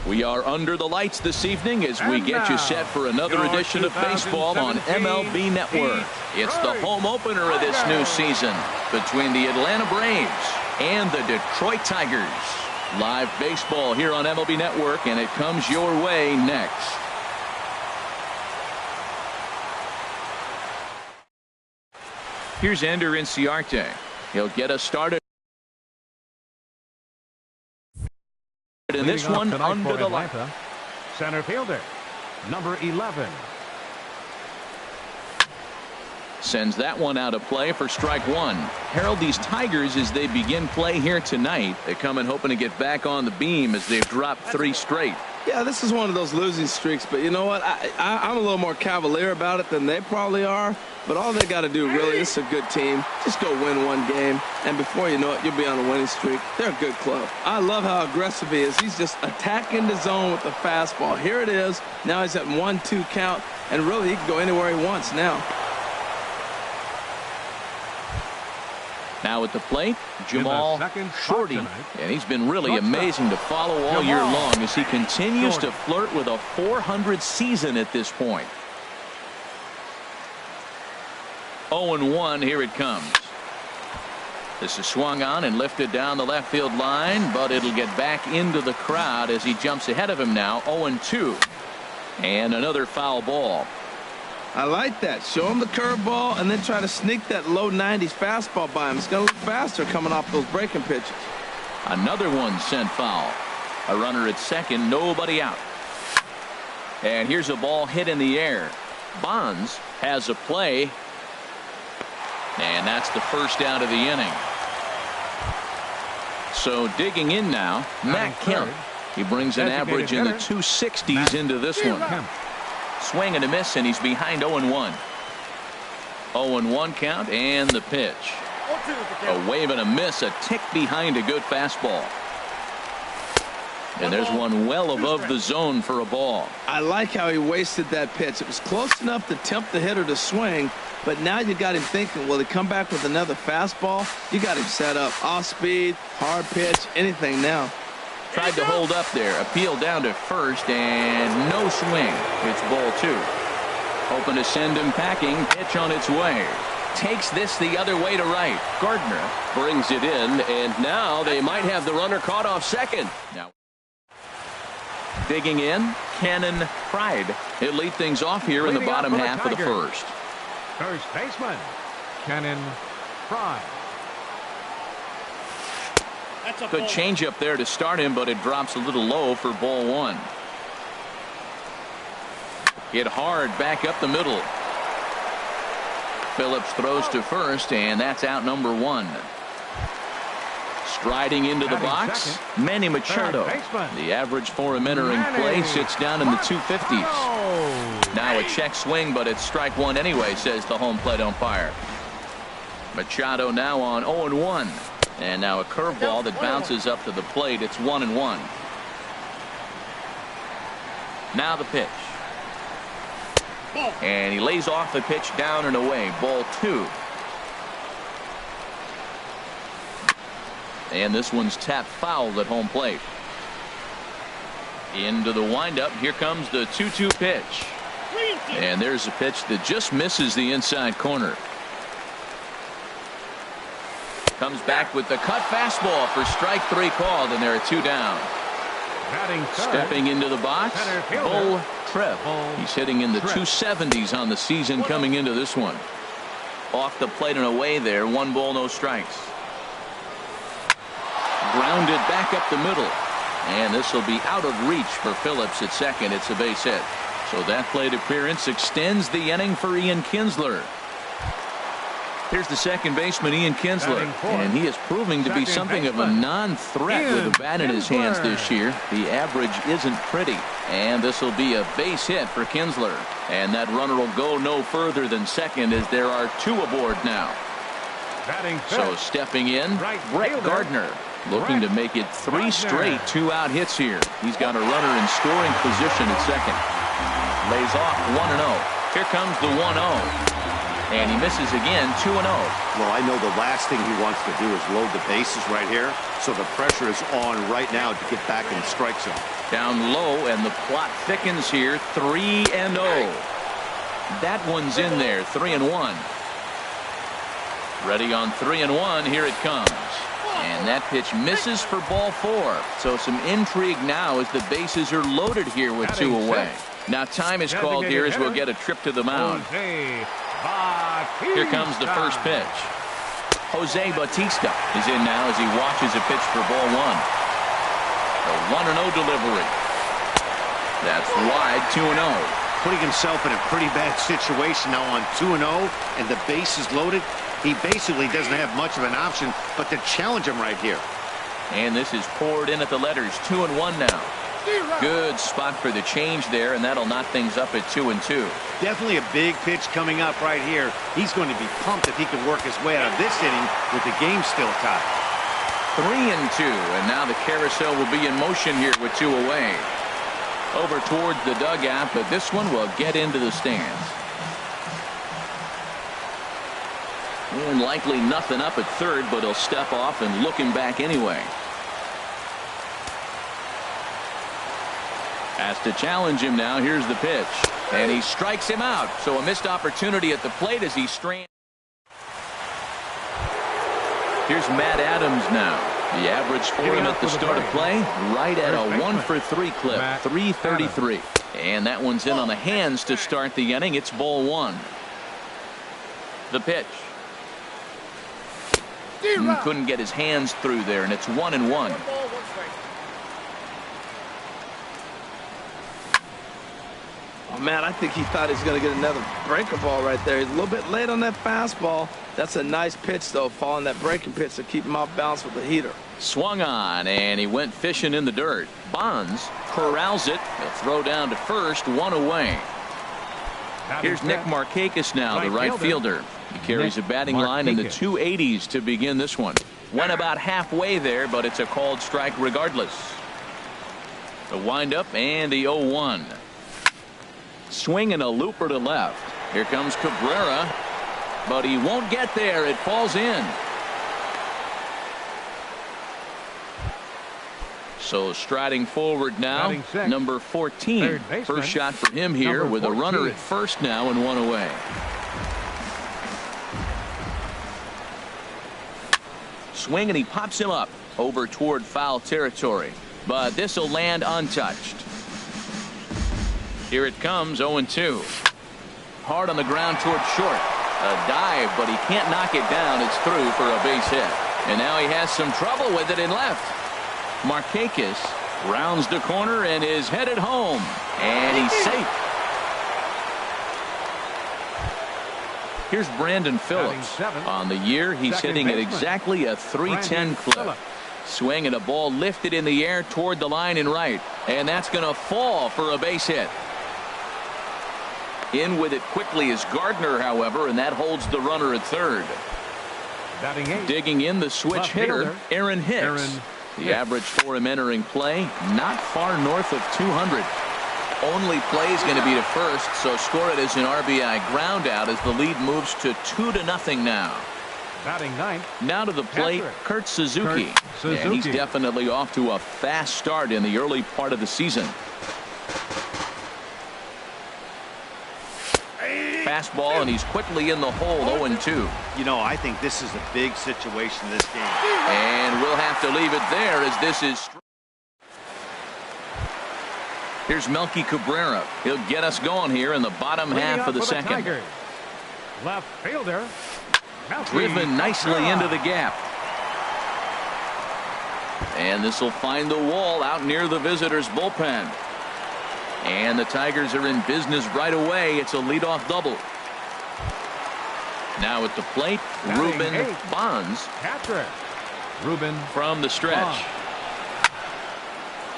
We are under the lights this evening as we get you set for another edition of baseball on MLB Network. It's the home opener of this new season between the Atlanta Braves and the Detroit Tigers. Live baseball here on MLB Network, and it comes your way next. Here's Ender Inciarte. He'll get us started in this one under the light. Center fielder, number 11. Sends that one out of play for strike one. Harold, these Tigers, as they begin play here tonight, they come in hoping to get back on the beam as they've dropped 3 straight. Yeah, this is one of those losing streaks, but you know what? I'm a little more cavalier about it than they probably are. But all they got to do, really, this is a good team. Just go win one game, and before you know it, you'll be on a winning streak. They're a good club. I love how aggressive he is. He's just attacking the zone with the fastball. Here it is. Now he's at 1-2 count, and really he can go anywhere he wants now. Now at the plate, Jamal Shorty, and he's been really amazing to follow all year long as he continues to flirt with a .400 season at this point. 0-1, here it comes. This is swung on and lifted down the left field line, but it'll get back into the crowd as he jumps ahead of him now. 0-2, and another foul ball. I like that. Show him the curveball and then try to sneak that low 90s fastball by him. It's going to look faster coming off those breaking pitches. Another one sent foul. A runner at second, nobody out. And here's a ball hit in the air. Bonds has a play. And that's the first out of the inning. So digging in now, Matt Kemp. He brings an average in the 260s into this one. Swing and a miss, and he's behind 0-1. 0-1 count, and the pitch. A wave and a miss, a tick behind a good fastball. And there's one well above the zone for a ball. I like how he wasted that pitch. It was close enough to tempt the hitter to swing, but now you got him thinking, will he come back with another fastball? You got him set up. Off speed, hard pitch, anything now. Tried to hold up there. Appeal down to first, and no swing. It's ball 2. Hoping to send him packing. Pitch on its way. Takes this the other way to right. Gardner brings it in, and now they might have the runner caught off second. Now digging in, Cannon Pride. He'll lead things off here in the bottom half of the first. First baseman, Cannon Pride. Good changeup there to start him, but it drops a little low for ball 1. Hit hard back up the middle. Phillips throws to first, and that's out number 1. Striding into the box, Manny Machado. The average for him entering play sits down in the 250s. Now a check swing, but it's strike 1 anyway, says the home plate umpire. Machado now on 0-1. And now a curveball that bounces up to the plate. It's 1-1. Now the pitch. And he lays off the pitch down and away. Ball 2. And this one's tapped foul at home plate. Into the windup. Here comes the 2-2 pitch. And there's a pitch that just misses the inside corner. Comes back with the cut fastball for strike 3 called, and there are 2 down. Stepping into the box, Bull Trev. He's hitting in the 270s on the season coming into this one. Off the plate and away there. 1 ball, no strikes. Grounded back up the middle. And this will be out of reach for Phillips at second. It's a base hit. So that plate appearance extends the inning for Ian Kinsler. Here's the second baseman, Ian Kinsler, and he is proving to be something of a non-threat with a bat in his hands this year. The average isn't pretty, and this will be a base hit for Kinsler. And that runner will go no further than second as there are 2 aboard now. So stepping in, Brett Gardner, looking to make it 3 straight 2-out hits here. He's got a runner in scoring position at second. Lays off 1-0. Here comes the 1-0. And he misses again, 2-0. Well, I know the last thing he wants to do is load the bases right here, so the pressure is on right now to get back in the strike zone. Down low, and the plot thickens here, 3-0. That one's in there, 3-1. Ready on 3-1, here it comes. And that pitch misses for ball 4. So some intrigue now as the bases are loaded here with 2 away. Now time is called here as we'll get a trip to the mound. Here comes the first pitch. Jose Bautista is in now as he watches a pitch for ball 1. The 1-0 delivery. That's wide, 2-0. Putting himself in a pretty bad situation now on 2-0, and the base is loaded. He basically doesn't have much of an option but to challenge him right here. And this is poured in at the letters, 2-1 now. Good spot for the change there, and that'll knock things up at 2-2. Definitely a big pitch coming up right here. He's going to be pumped if he can work his way out of this inning with the game still tied. 3-2, and now the carousel will be in motion here with 2 away. Over towards the dugout, but this one will get into the stands. And likely nothing up at third, but he'll step off and look him back anyway. Has to challenge him now. Here's the pitch. And he strikes him out. So a missed opportunity at the plate as he strands. Here's Matt Adams now. The average for him at the start of play, right at a 1-for-3 clip, 333. And that one's in on the hands to start the inning. It's ball 1. The pitch. Couldn't get his hands through there, and it's 1-1. Oh, man, I think he thought he was going to get another breaker ball right there. He's a little bit late on that fastball. That's a nice pitch, though, following that breaking pitch to keep him off balance with the heater. Swung on, and he went fishing in the dirt. Bonds corrals it. He'll throw down to first, 1 away. Here's Nick Markakis now, the right fielder. He carries a batting line in the 280s to begin this one. Went about halfway there, but it's a called strike regardless. The windup and the 0-1. Swing and a looper to left. Here comes Cabrera, but he won't get there. It falls in. So striding forward now, number 14. First shot for him here with a runner at first now and 1 away. Swing and he pops him up over toward foul territory, but this will land untouched. Here it comes, 0-2. Hard on the ground toward short. A dive, but he can't knock it down. It's through for a base hit. And now he has some trouble with it in left. Markakis rounds the corner and is headed home. And he's safe. Here's Brandon Phillips. On the year, he's hitting at exactly a .310 clip. Swing and a ball lifted in the air toward the line and right. And that's going to fall for a base hit. In with it quickly is Gardner, however, and that holds the runner at third. Digging in the switch hitter, Aaron Hicks. The average for him entering play, not far north of 200. Only play is going to be to first, so score it as an RBI ground out as the lead moves to 2-0 now. Now to the plate, Kurt Suzuki. And he's definitely off to a fast start in the early part of the season. Fastball, and he's quickly in the hole, 0-2. You know, I think this is a big situation in this game. And we'll have to leave it there as this is. Here's Melky Cabrera. He'll get us going here in the bottom half of the second. Left fielder. Driven nicely into the gap. And this will find the wall out near the visitors' bullpen. And the Tigers are in business right away. It's a leadoff double. Now at the plate, Ruben Bonds. From the stretch.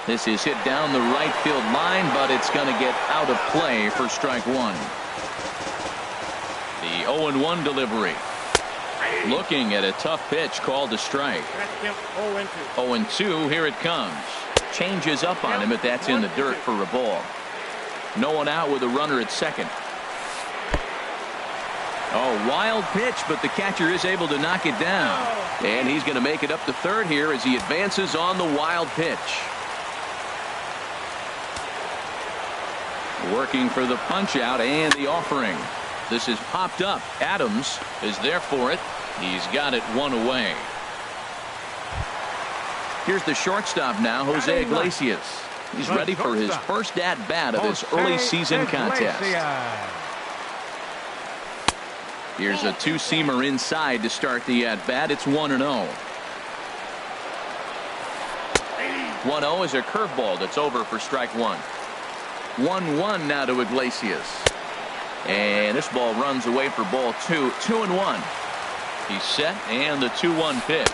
This is hit down the right field line, but it's going to get out of play for strike 1. The 0-1 delivery. Looking at a tough pitch called a strike. 0-2, here it comes. Changes up on him, but that's in the dirt for a ball. No one out with a runner at second. Oh, wild pitch, but the catcher is able to knock it down. And he's going to make it up to third here as he advances on the wild pitch. Working for the punch out and the offering. This is popped up. Adams is there for it. He's got it one away. Here's the shortstop now, Jose Iglesias. He's ready for his first at-bat of this early season contest. Here's a two-seamer inside to start the at-bat. It's 1-0. 1-0 is a curveball that's over for strike one. 1-1 now to Iglesias. And this ball runs away for ball two. 2-1. He's set, and the 2-1 pitch.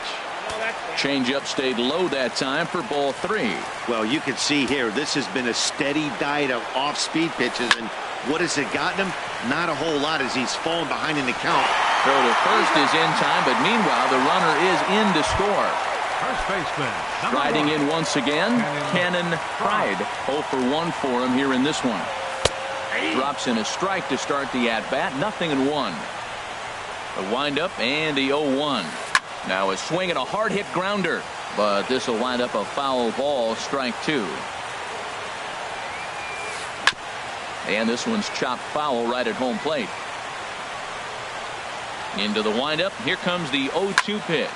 Changeup stayed low that time for ball three. Well, you can see here, this has been a steady diet of off-speed pitches, and what has it gotten him? Not a whole lot as he's fallen behind in the count. Throw to first is in time, but meanwhile the runner is in to score. First baseman. Riding in once again, Cannon Pride. 0 for 1 for him here in this one. Drops in a strike to start the at-bat. 0-1. A windup and the 0-1. Now a swing and a hard-hit grounder, but this will wind up a foul ball. Strike two. And this one's chopped foul right at home plate. Into the windup. Here comes the 0-2 pitch.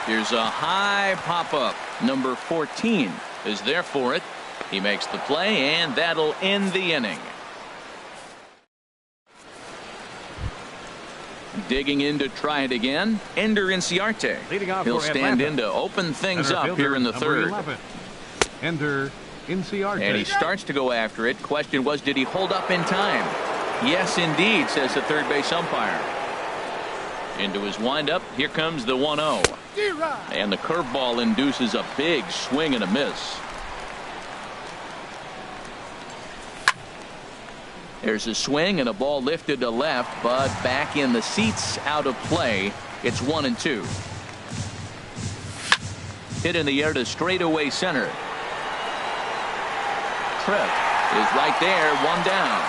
Here's a high pop-up. Number 14 is there for it. He makes the play, and that'll end the inning. Digging in to try it again, Ender Inciarte. He'll stand in to open things up here in the third. Ender Inciarte. And he starts to go after it. Question was, did he hold up in time? Yes, indeed, says the third base umpire. Into his windup. Here comes the 1-0. And the curveball induces a big swing and a miss. There's a swing and a ball lifted to left, but back in the seats, out of play. It's 1-2. Hit in the air to straightaway center. Tripp is right there, one down.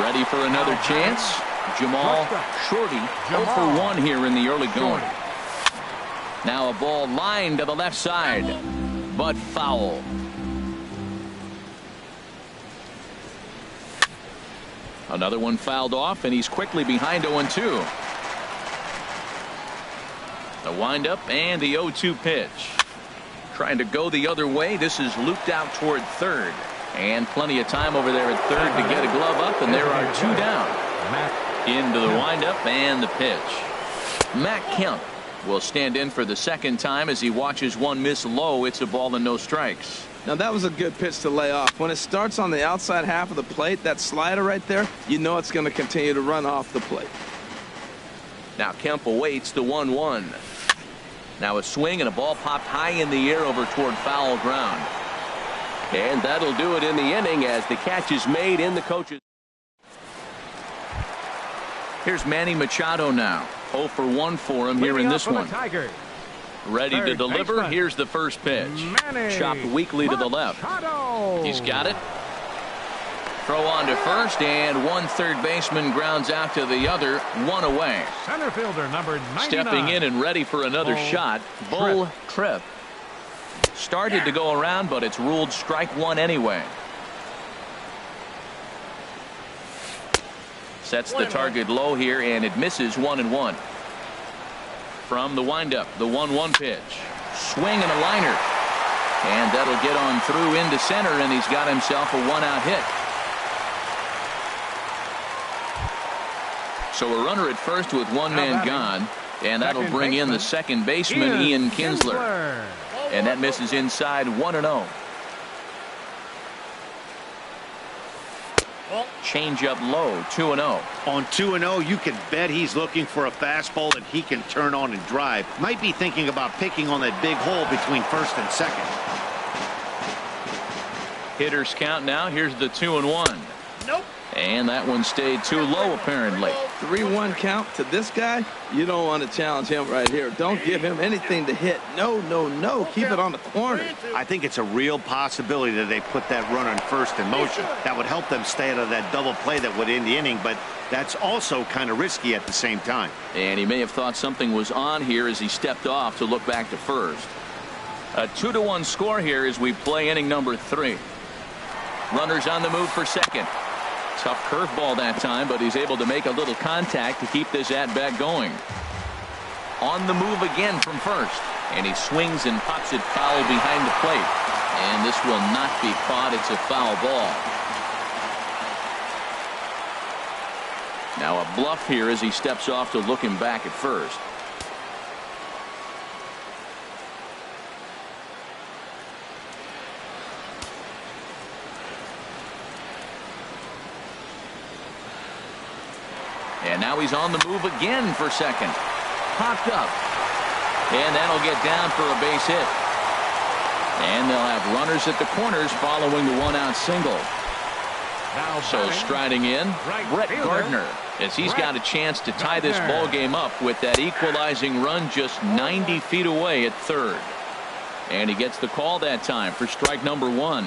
Ready for another chance. Jamal Shorty 0 for 1 here in the early going. Now a ball lined to the left side, but foul. Another one fouled off, and he's quickly behind 0-2. The windup and the 0-2 pitch. Trying to go the other way. This is looped out toward third. And plenty of time over there at third to get a glove up, and there are two down. Into the windup and the pitch. Matt Kemp will stand in for the second time as he watches one miss low. It's a ball and no strikes. Now that was a good pitch to lay off. When it starts on the outside half of the plate, that slider right there, you know it's going to continue to run off the plate. Now Kemp awaits the 1-1. Now a swing and a ball popped high in the air over toward foul ground. And that'll do it in the inning as the catch is made in the coaches. Here's Manny Machado now. 0 for 1 for him here in this one. Ready to deliver. Here's the first pitch. Chopped weakly to the left. He's got it. Throw on to first, and one third baseman grounds out to the other. One away. Center fielder number 99. Stepping in and ready for another shot. Bull Tripp. Started to go around, but it's ruled strike one anyway. Sets the target low here, and it misses 1-1. From the windup, the 1-1 pitch. Swing and a liner. And that'll get on through into center, and he's got himself a one-out hit. So a runner at first with one man gone, and that'll bring in the second baseman, Ian Kinsler. And that misses inside 1-0. Change up low, 2-0. On 2-0, you can bet he's looking for a fastball that he can turn on and drive. Might be thinking about picking on that big hole between first and second. Hitters count now. Here's the 2-1. Nope. And that one stayed too low apparently. 3-1 count to this guy, you don't want to challenge him right here. Don't give him anything to hit. No, no, no. Keep it on the corner. I think it's a real possibility that they put that runner in first in motion. That would help them stay out of that double play that would end the inning, but that's also kind of risky at the same time. And he may have thought something was on here as he stepped off to look back to first. A 2-1 score here as we play inning number 3. Runners on the move for second. Tough curveball that time, but he's able to make a little contact to keep this at-bat going. On the move again from first, and he swings and pops it foul behind the plate. And this will not be caught. It's a foul ball. Now a bluff here as he steps off to look him back at first. And now he's on the move again for second. Popped up. And that'll get down for a base hit. And they'll have runners at the corners following the one-out single. So striding in, Brett Gardner, as he's got a chance to tie this ball game up with that equalizing run just 90 feet away at third. And he gets the call that time for strike number 1.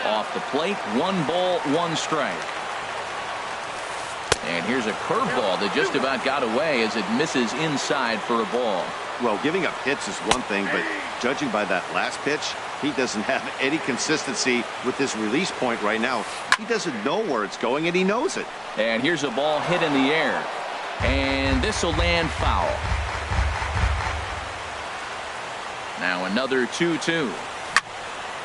Off the plate, 1 ball, 1 strike. And here's a curveball that just about got away as it misses inside for a ball. Well, giving up hits is one thing, but judging by that last pitch, he doesn't have any consistency with this release point right now. He doesn't know where it's going, and he knows it. And here's a ball hit in the air. And this will land foul. Now another 2-2.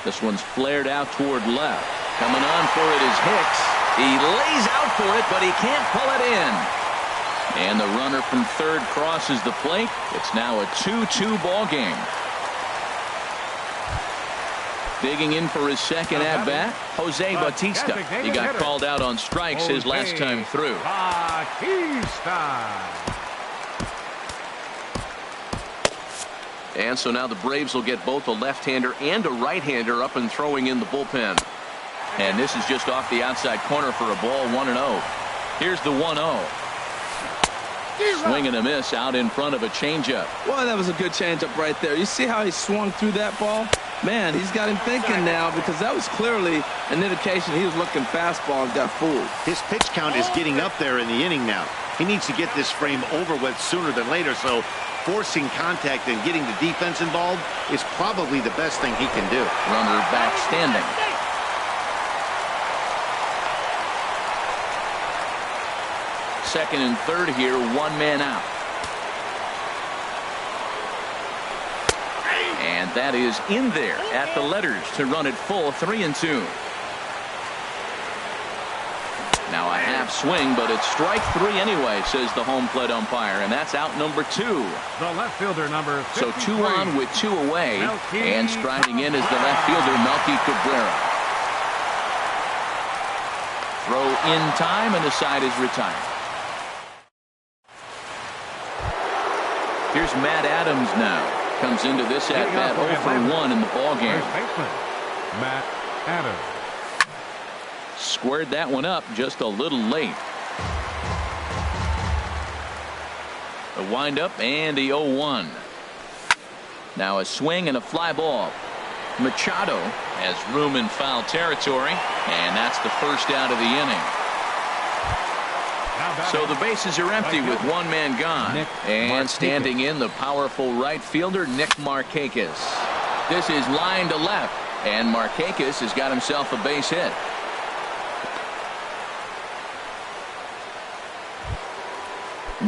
This one's flared out toward left. Coming on for it is Hicks. He lays out for it, but he can't pull it in. And the runner from third crosses the plate. It's now a 2-2 ball game. Digging in for his second at-bat, Jose Bautista. He got called out on strikes his last time through. Bautista. And so now the Braves will get both a left-hander and a right-hander up and throwing in the bullpen. And this is just off the outside corner for a ball, 1-0. Here's the 1-0. Swing and a miss out in front of a changeup. Boy, that was a good changeup right there. You see how he swung through that ball? Man, he's got him thinking now, because that was clearly an indication he was looking fastball and got fooled. His pitch count is getting up there in the inning now. He needs to get this frame over with sooner than later, so forcing contact and getting the defense involved is probably the best thing he can do. Runner back standing. Second and third here, 1 man out. And that is in there at the letters to run it full, 3-2. Now a half swing, but it's strike 3 anyway, says the home plate umpire, and that's out number 2. The left fielder, number 53. So 2 on with 2 away, and striding in is the left fielder, Melky Cabrera. Throw in time, and the side is retired. Here's Matt Adams now. Comes into this at-bat 0 for 1 in the ballgame. First baseman, Matt Adams. Squared that one up just a little late. A windup and the 0-1. Now a swing and a fly ball. Machado has room in foul territory, and that's the first out of the inning. So the bases are empty with 1 man gone. And standing in, the powerful right fielder, Nick Markakis. This is line to left, and Markakis has got himself a base hit.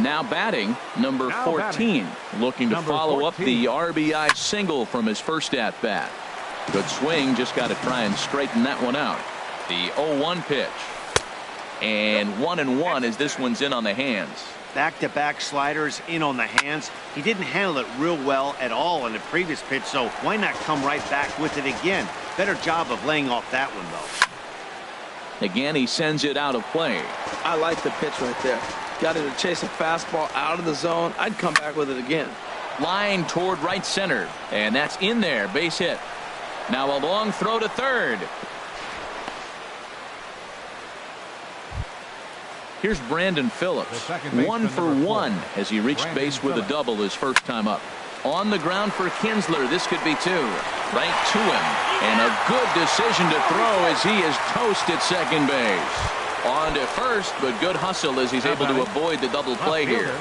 Now batting, number 14, looking to follow up the RBI single from his first at-bat. Good swing, just got to try and straighten that one out. The 0-1 pitch. And 1-1 as this one's in on the hands. Back-to-back sliders in on the hands. He didn't handle it real well at all in the previous pitch, so why not come right back with it again? Better job of laying off that one, though. Again, he sends it out of play. I like the pitch right there. Got him to chase a fastball out of the zone. I'd come back with it again. Line toward right center, and that's in there, base hit. Now a long throw to third. Here's Brandon Phillips. 1 for 1 as he reached base with a double his first time up. On the ground for Kinsler. This could be 2. Right to him. And a good decision to throw as he is toast at second base. On to first, but good hustle as he's able to avoid the double play here.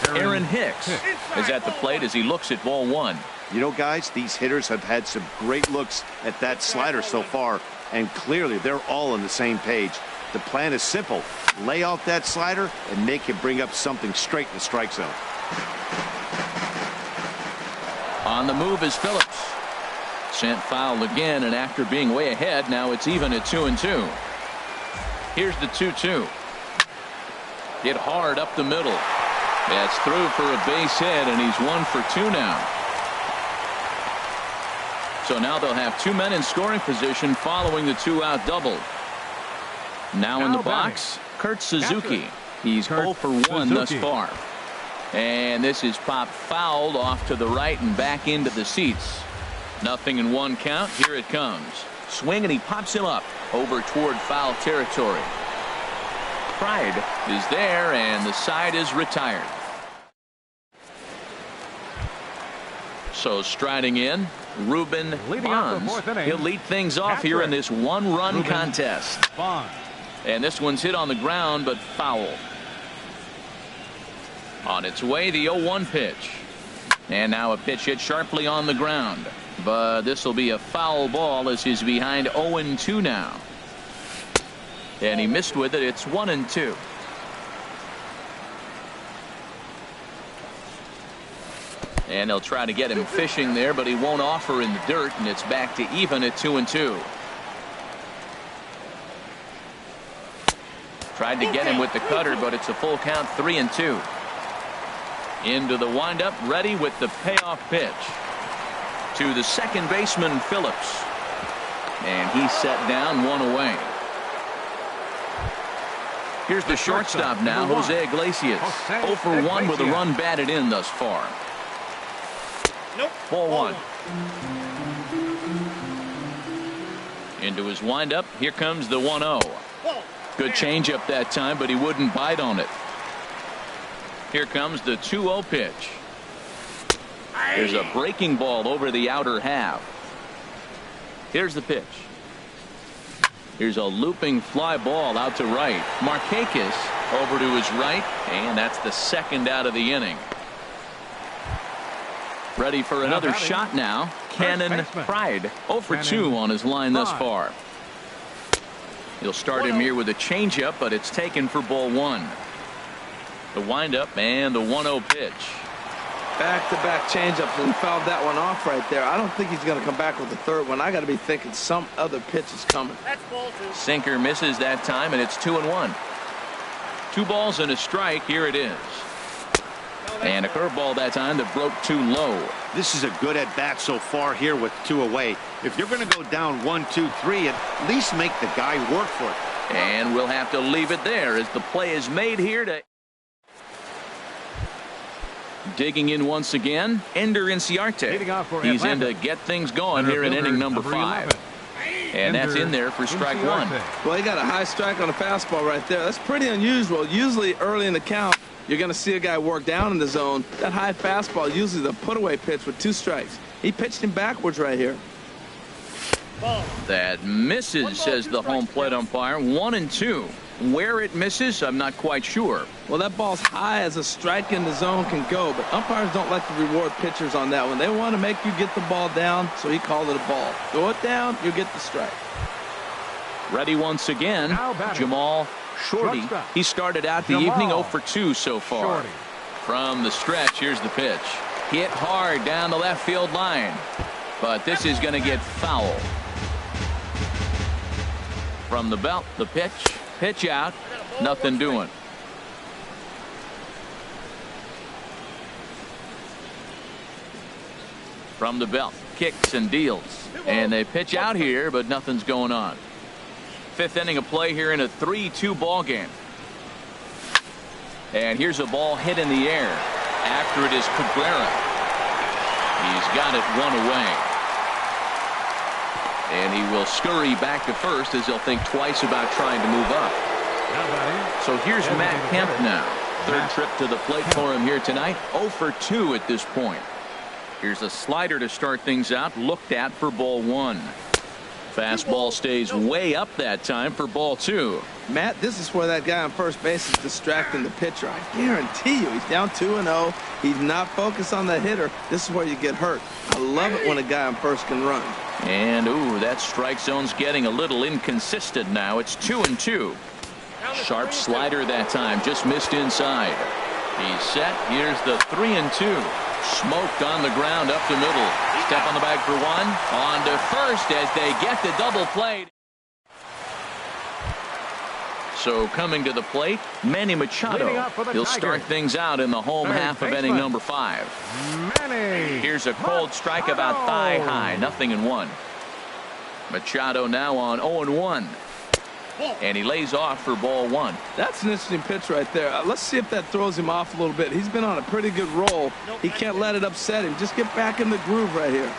Aaron Hicks is at the plate as he looks at ball 1. You know, guys, these hitters have had some great looks at that slider so far, and clearly they're all on the same page. The plan is simple. Lay out that slider and make him bring up something straight in the strike zone. On the move is Phillips. Sent foul again, and after being way ahead, now it's even at 2-2. Here's the 2-2. Hit hard up the middle. That's through for a base hit, and he's 1 for 2 now. So now they'll have 2 men in scoring position following the 2-out double. Now in the box, Kurt Suzuki. He's 0 for 1 thus far. And this is popped fouled off to the right and back into the seats. 0-1 count. Here it comes. Swing, and he pops him up over toward foul territory. Pride is there, and the side is retired. So striding in, Ruben Bonds. He'll lead things off here in this 1-run contest. And this one's hit on the ground, but foul. On its way, the 0-1 pitch. And now a pitch hit sharply on the ground. But this will be a foul ball as he's behind 0-2 now. And he missed with it. It's 1-2. And they'll try to get him fishing there, but he won't offer in the dirt, and it's back to even at 2-2. Tried to get him with the cutter, but it's a full count, 3-2. Into the windup, ready with the payoff pitch. To the second baseman, Phillips. And he's set down, 1 away. Here's the shortstop now, Jose Iglesias. 0 for 1 with a run batted in thus far. Ball 1. Into his windup. Here comes the 1-0. Good changeup that time, but he wouldn't bite on it. Here comes the 2-0 pitch. There's a breaking ball over the outer half. Here's the pitch. Here's a looping fly ball out to right. Markakis over to his right, and that's the second out of the inning. Ready for another shot now. Cannon Pride 0 for 2 on his line thus far. He'll start him here with a changeup, but it's taken for ball 1. The windup and the 1-0 pitch. Back-to-back changeups, and he fouled that one off right there. I don't think he's going to come back with the third one. I got to be thinking some other pitch is coming. That's ball 2. Sinker misses that time, and it's 2-1. 2 balls and a strike. Here it is. And a curveball that time that broke too low. This is a good at bat so far here with 2 away. If you're going to go down 1, 2, 3, at least make the guy work for it. And we'll have to leave it there as the play is made here to. Digging in once again, Ender Inciarte. He's in to get things going here in inning number 5. And that's in there for strike 1. Well, he got a high strike on a fastball right there. That's pretty unusual. Usually early in the count, you're going to see a guy work down in the zone. That high fastball, usually the put-away pitch with 2 strikes. He pitched him backwards right here. That misses, says the home plate umpire. 1-2. Where it misses, I'm not quite sure. Well, that ball's high as a strike in the zone can go, but umpires don't like to reward pitchers on that one. They want to make you get the ball down, so he called it a ball. Throw it down, you get the strike. Ready once again, Jamal Shorty. He started out the evening 0 for 2 so far. From the stretch, here's the pitch. Hit hard down the left field line, but this is going to get foul. From the belt, the pitch. Pitch out, nothing doing. From the belt, kicks and deals. And they pitch out here, but nothing's going on. 5th inning of play here in a 3-2 ball game. And here's a ball hit in the air. After it is Cabrera. He's got it 1 away. And he will scurry back to first as he'll think twice about trying to move up. So here's Matt Kemp now. Third trip to the plate for him here tonight. 0 for 2 at this point. Here's a slider to start things out. Looked at for ball 1. Fastball stays way up that time for ball 2. Matt, this is where that guy on first base is distracting the pitcher. I guarantee you, he's down 2-0. He's not focused on the hitter. This is where you get hurt. I love it when a guy on first can run. And, ooh, that strike zone's getting a little inconsistent now. It's 2-2. Sharp slider that time. Just missed inside. He's set. Here's the 3-2. Smoked on the ground up the middle. Step on the bag for 1. On to first as they get the double play. So coming to the plate, Manny Machado. He'll start things out in the home half of inning number 5. Manny. Here's a cold strike about thigh high. 0-1. Machado now on 0-1. And he lays off for ball 1. That's an interesting pitch right there. Let's see if that throws him off a little bit. He's been on a pretty good roll. He can't let it upset him. Just get back in the groove right here.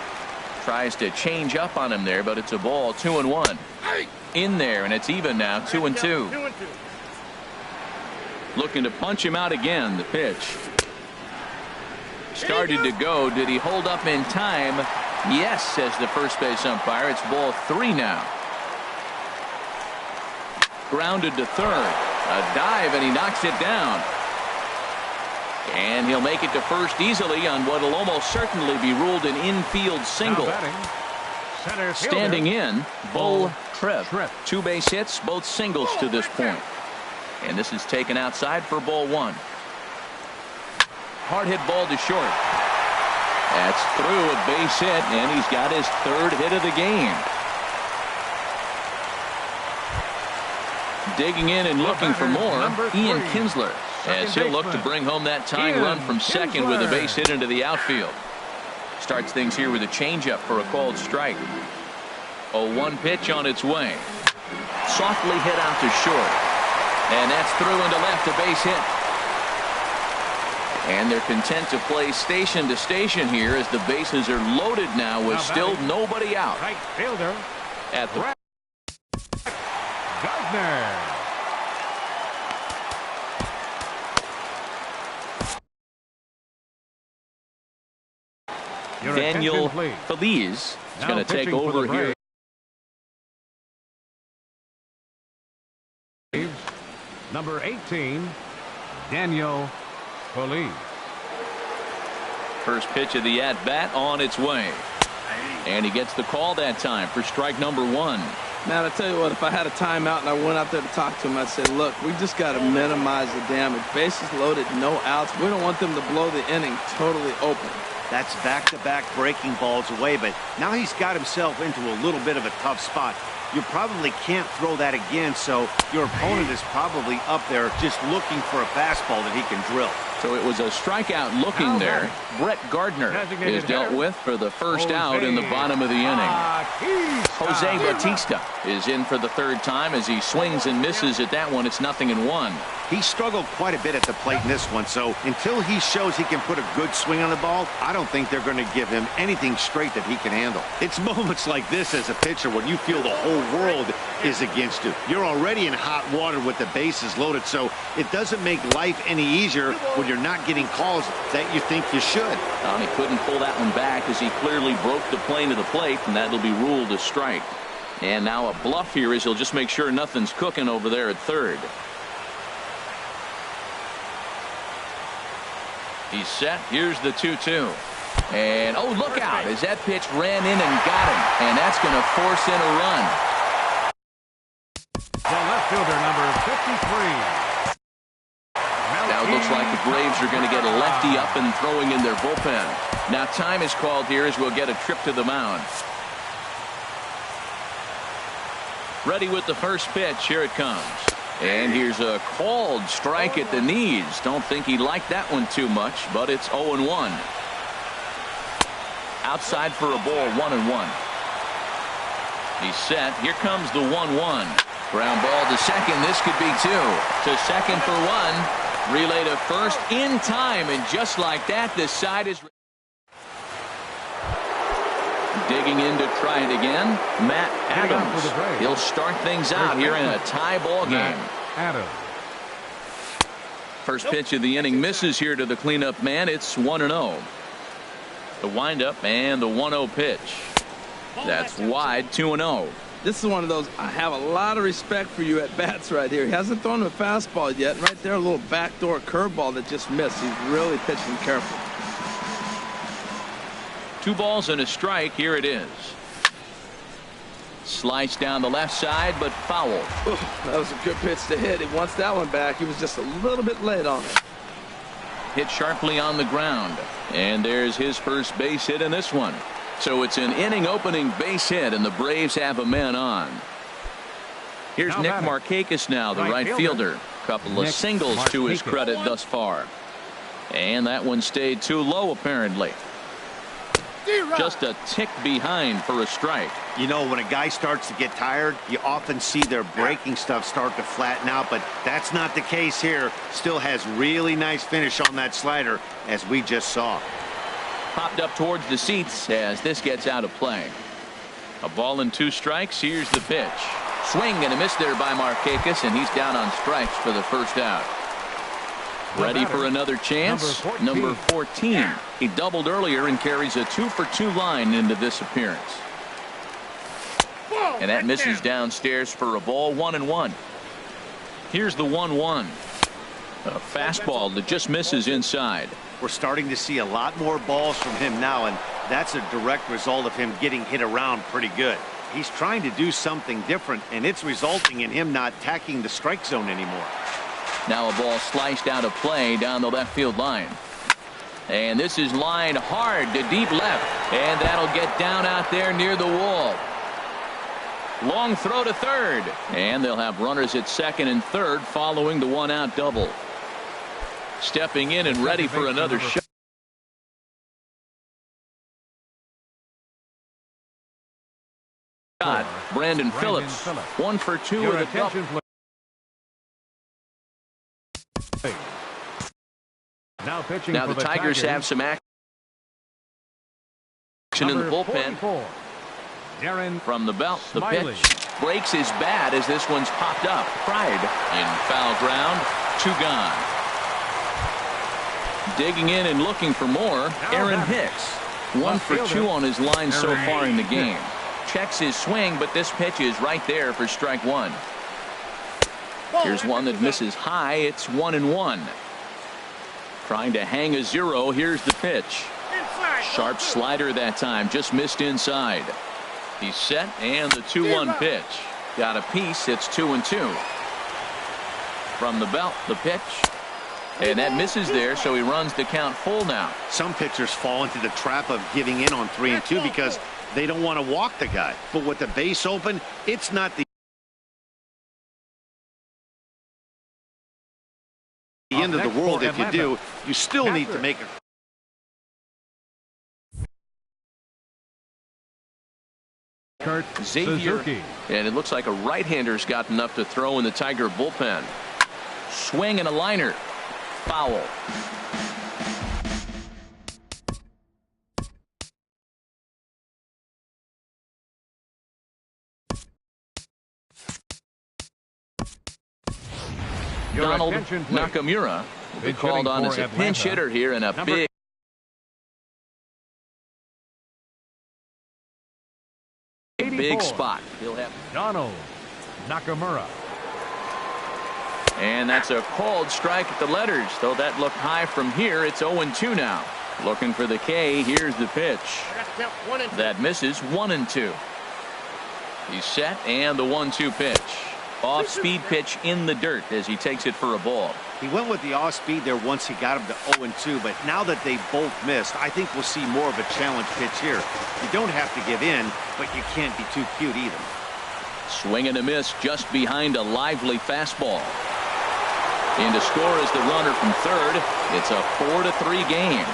Tries to change up on him there, but it's a ball. 2-1. In there, and it's even now. 2-2. Looking to punch him out again. The pitch started to go. Did he hold up in time? Yes, says the first base umpire. It's ball 3 now. Grounded to third. A dive, and he knocks it down. And he'll make it to first easily on what will almost certainly be ruled an infield single. Standing in, Bull Tripp. 2 base hits, both singles to this point. And this is taken outside for ball 1. Hard hit ball to short. That's through a base hit, and he's got his 3rd hit of the game. Digging in and looking for more, Ian Kinsler, as he'll look to bring home that tying run from second with a base hit into the outfield. Starts things here with a changeup for a called strike. 0-1 pitch on its way. Softly hit out to short. And that's through into left, a base hit. And they're content to play station to station here as the bases are loaded now with still nobody out. Right fielder At the Gardner. Daniel Feliz is going to take over here. Number 18, Daniel Feliz. First pitch of the at-bat on its way. And he gets the call that time for strike number 1. Man, I tell you what, if I had a timeout and I went out there to talk to him, I'd say, look, we just got to minimize the damage. Bases loaded, no outs. We don't want them to blow the inning totally open. That's back-to-back breaking balls away, but now he's got himself into a little bit of a tough spot. You probably can't throw that again, so your opponent is probably up there just looking for a fastball that he can drill. So it was a strikeout looking there. Brett Gardner is dealt with for the first out in the bottom of the inning. Jose Bautista is in for the 3rd time as he swings and misses at that one. It's 0-1. He struggled quite a bit at the plate in this one, so until he shows he can put a good swing on the ball, I don't think they're going to give him anything straight that he can handle. It's moments like this as a pitcher when you feel the whole world is against you. You're already in hot water with the bases loaded, so it doesn't make life any easier when you're not getting calls that you think you should. He couldn't pull that one back as he clearly broke the plane of the plate, and that'll be ruled a strike. And now a bluff here as he'll just make sure nothing's cooking over there at third. He's set. Here's the 2-2. And, oh, look out as that pitch ran in and got him. And that's going to force in a run. The left fielder, number 53. Now it looks like the Braves are going to get a lefty up and throwing in their bullpen. Now time is called here as we'll get a trip to the mound. Ready with the first pitch. Here it comes. And here's a called strike at the knees. Don't think he liked that one too much, but it's 0-1. Outside for a ball, 1-1. He's set. Here comes the 1-1. Ground ball to second. This could be 2. To second for 1. Relay to first in time, and just like that, this side is digging in to try it again. Matt Adams. He'll start things out here in a tie ball game. Adams. First pitch of the inning misses here to the cleanup man. It's 1-0. The windup and the 1-0 pitch. That's wide, 2-0. This is one of those, I have a lot of respect for you at bats right here. He hasn't thrown him a fastball yet. And right there, a little backdoor curveball that just missed. He's really pitching careful. 2 balls and a strike. Here it is. Sliced down the left side, but foul. Ooh, that was a good pitch to hit. He wants that one back. He was just a little bit late on it. Hit sharply on the ground. And there's his first base hit in this one. So it's an inning opening base hit, and the Braves have a man on. Here's Now Nick batting. Markakis now, the right Right fielder. Couple of Nick singles to his Markakis. credit thus far. And that one stayed too low, apparently. Just a tick behind for a strike. You know, when a guy starts to get tired, you often see their breaking stuff start to flatten out, but that's not the case here. Still has really nice finish on that slider, as we just saw. Popped up towards the seats as this gets out of play. A ball and 2 strikes. Here's the pitch. Swing and a miss there by Markakis, and he's down on strikes for the first out. Ready for another chance. Number 14. He doubled earlier and carries a 2-for-2 line into this appearance. And that misses downstairs for a ball. 1-1. Here's the 1-1. A fastball that just misses inside. We're starting to see a lot more balls from him now, and that's a direct result of him getting hit around pretty good. He's trying to do something different, and it's resulting in him not attacking the strike zone anymore. Now a ball sliced out of play down the left field line. And this is lined hard to deep left. And that'll get down out there near the wall. Long throw to third. And they'll have runners at second and third following the 1-out double. Stepping in and ready for another shot. Brandon Phillips. 1 for 2 Your with a double. attention, please. Now pitching Now for the Tigers have some action in the bullpen. 44, Darren From the belt, the Smiley. pitch breaks his bat as this one's popped up. Pride in foul ground. 2 gone. Digging in and looking for more. Aaron Hicks. 1 for 2 on his line so far in the game. Checks his swing, but this pitch is right there for strike 1. Here's one that misses high. It's 1-1. Trying to hang a 0. Here's the pitch. Sharp slider that time. Just missed inside. He's set, and the 2-1 pitch. Got a piece. It's 2-2. From the belt, the pitch. And that misses there, so he runs the count full now. Some pitchers fall into the trap of giving in on 3-2 because they don't want to walk the guy. But with the base open, it's not the end of the world if you do. You still need to make a Kurt Xavier. Suzuki. And it looks like a right-hander's got enough to throw in the Tiger bullpen. Swing and a liner. Foul. Your Donald attention, please. Nakamura will be Pinch called hitting on for as a Atlanta. pinch hitter here in a Number big spot. He'll have, Donald Nakamura. and that's a called strike at the letters. Though that looked high from here, it's 0-2 now. Looking for the K. Here's the pitch. That misses. 1-2. He's set, and the 1-2 pitch. Off-speed pitch in the dirt as he takes it for a ball. He went with the off speed there once he got him to 0-2, but now that they both missed, I think we'll see more of a challenge pitch here. You don't have to give in, but you can't be too cute either. Swing and a miss just behind a lively fastball. In to score is the runner from third. It's a 4-3 game.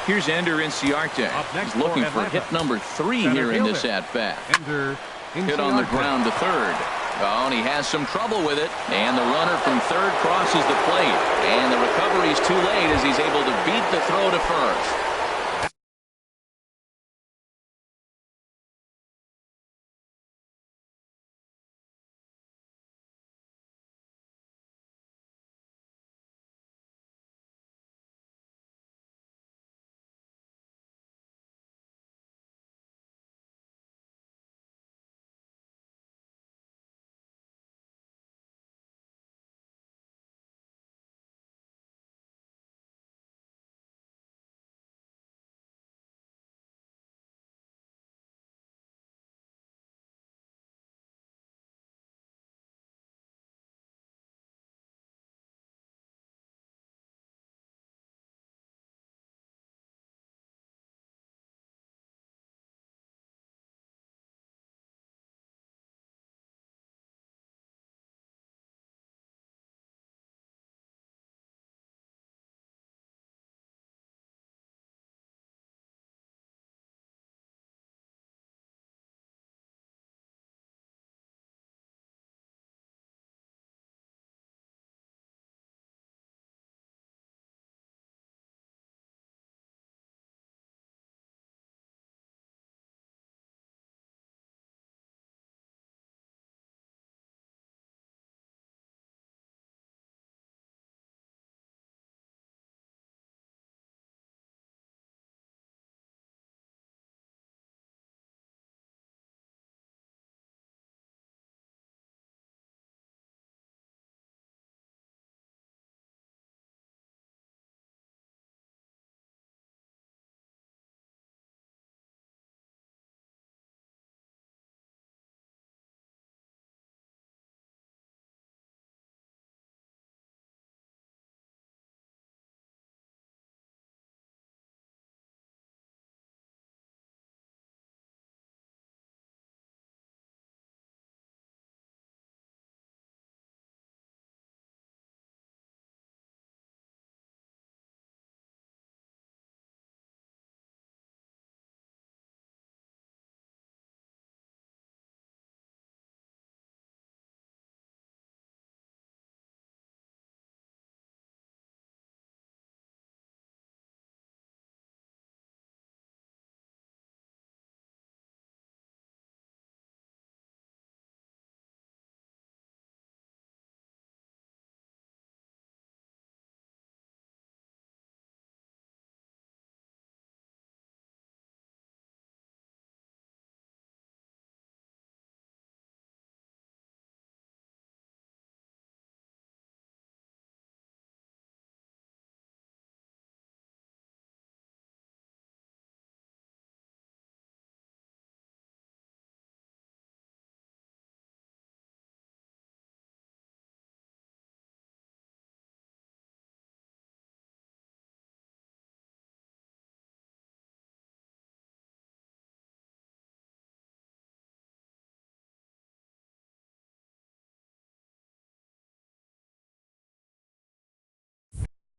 Here's Ender Inciarte. Up next He's looking for for hit Atlanta. number 3 Center here in this fielder. at-bat. Ender Hit on the Inciarte. ground to third. Oh, and he has some trouble with it. And the runner from third crosses the plate. And the recovery's too late as he's able to beat the throw to first.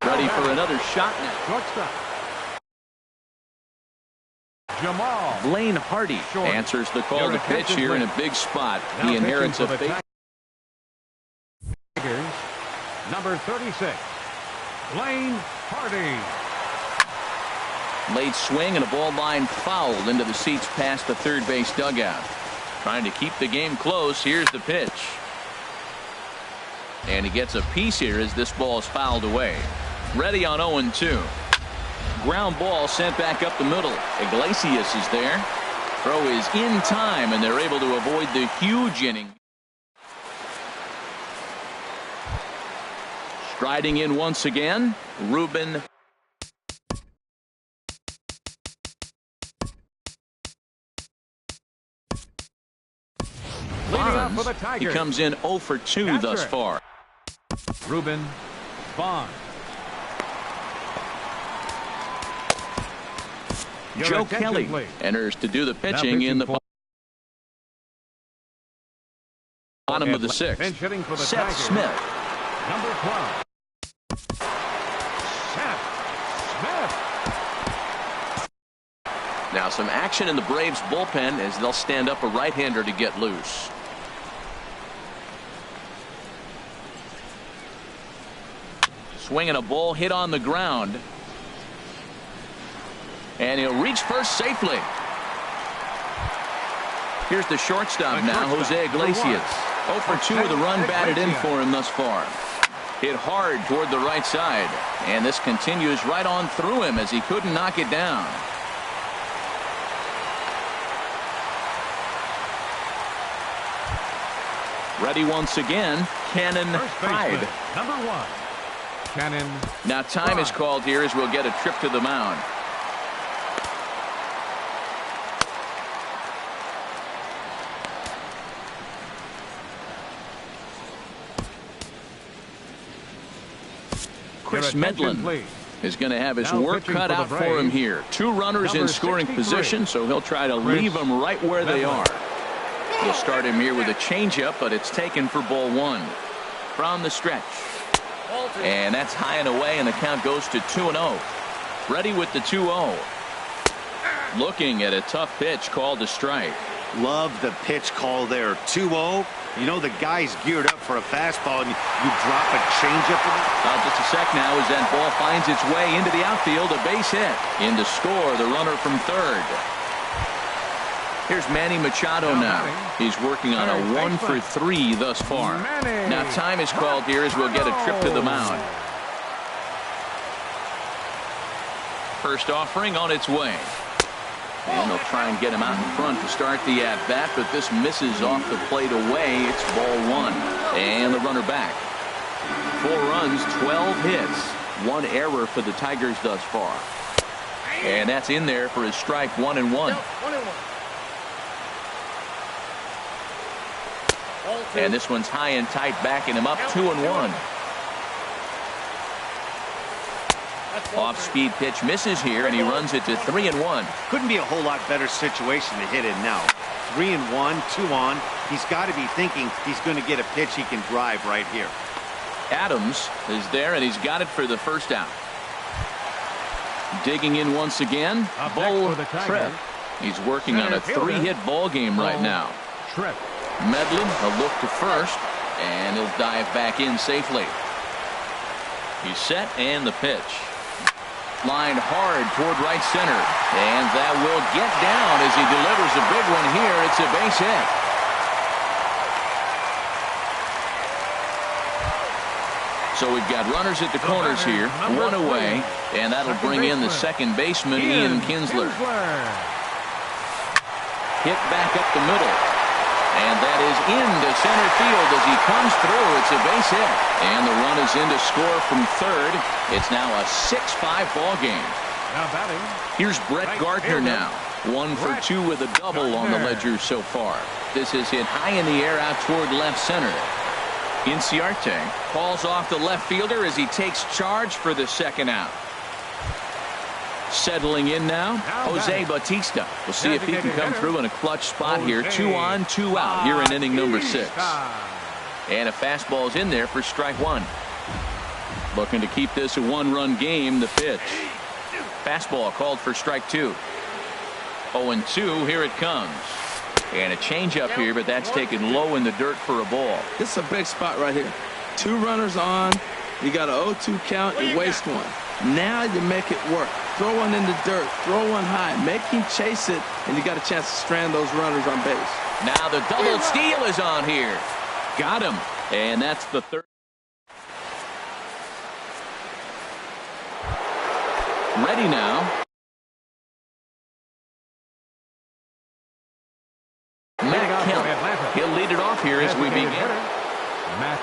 Ready for another shot now. Shortstop. Jamal. Blaine Hardy Short. answers the call Your to pitch attention, here in a please. big spot. Now He inherits a pitching for base. the Tigers, number 36, Blaine Hardy. Late swing and a ball line fouled into the seats past the third base dugout. Trying to keep the game close. Here's the pitch. And he gets a piece here as this ball is fouled away. Ready on 0-2. Ground ball sent back up the middle. Iglesias is there. Throw is in time, and they're able to avoid the huge inning. Striding in once again, Ruben. Leading off for the He Tigers, comes in 0 for 2 Catcher. thus far. Ruben Vaughn. Your Joe attention, Kelly please. enters to do the Now pitching in the for- bottom of the sixth. Bench hitting for the Seth Tigers, Smith. number 12. Seth Smith. Now some action in the Braves bullpen as they'll stand up a right-hander to get loose. Swinging a ball hit on the ground. And he'll reach first safely. Here's the shortstop now, Jose Iglesias. 0 for 2 with a run batted in for him thus far. Hit hard toward the right side. And this continues right on through him as he couldn't knock it down. Ready once again, Cannon First Hyde. baseman, number 1. Cannon. Now time is called here as we'll get a trip to the mound. Chris Your attention, Medlin please. is going to have his Now work pitching cut for the out for him Braves, here. 2 runners in number scoring 63, position, so he'll try to Chris leave them right where they Medlin. are. He'll start him here with a changeup, but it's taken for ball 1. From the stretch. And that's high and away, and the count goes to 2-0. Ready with the 2-0. Looking at a tough pitch called a strike. Love the pitch call there. 2-0. You know the guy's geared up for a fastball, and you drop a changeup. Just a sec now as that ball finds its way into the outfield. A base hit. In to score the runner from third. Here's Manny Machado now. He's working on a 1 for 3 thus far. Now time is called here as we'll get a trip to the mound. First offering on its way. And they'll try and get him out in front to start the at-bat, but this misses off the plate away. It's ball 1. And the runner back. 4 runs, 12 hits. 1 error for the Tigers thus far. And that's in there for his strike 1-1. And this one's high and tight, backing him up 2-1. Off-speed pitch misses here, and he runs it to 3-1. Couldn't be a whole lot better situation to hit in now. 3-1, 2 on. He's got to be thinking he's going to get a pitch he can drive right here. Adams is there, and he's got it for the first out. Digging in once again, Up Bo next for the Tigers, Tripp. He's working on a center fielder, 3-hit ball game right Bo now. Tripp. Medlin a look to first, and he'll dive back in safely. He's set, and the pitch. Lined hard toward right center, and that will get down as he delivers a big one here. It's a base hit. So we've got runners at the corners here, 1 away, and that'll bring in the second baseman, Ian Kinsler. Hit back up the middle. And that is into center field as he comes through. It's a base hit. And the run is in to score from third. It's now a 6-5 ball game. Now batting. Here's Brett Gardner now. 1 for 2 with a double on the ledger so far. This is hit high in the air out toward left center. Inciarte calls off the left fielder as he takes charge for the second out. Settling in now, Jose Bautista. We'll see if he can come through in a clutch spot here. 2 on, 2 out here in inning number 6. And a fastball's in there for strike 1. Looking to keep this a one-run game. The pitch. Fastball called for strike 2. 0-2. Here it comes. And a changeup here, but that's taken low in the dirt for a ball. This is a big spot right here. 2 runners on. You got an 0-2 count. You waste one. Now you make it work. Throw one in the dirt. Throw one high. Make him chase it, and you got a chance to strand those runners on base. Now the double steal is on here. Got him. And that's the third. Ready now. Matt Kemp. He'll lead it off here as we begin. Matt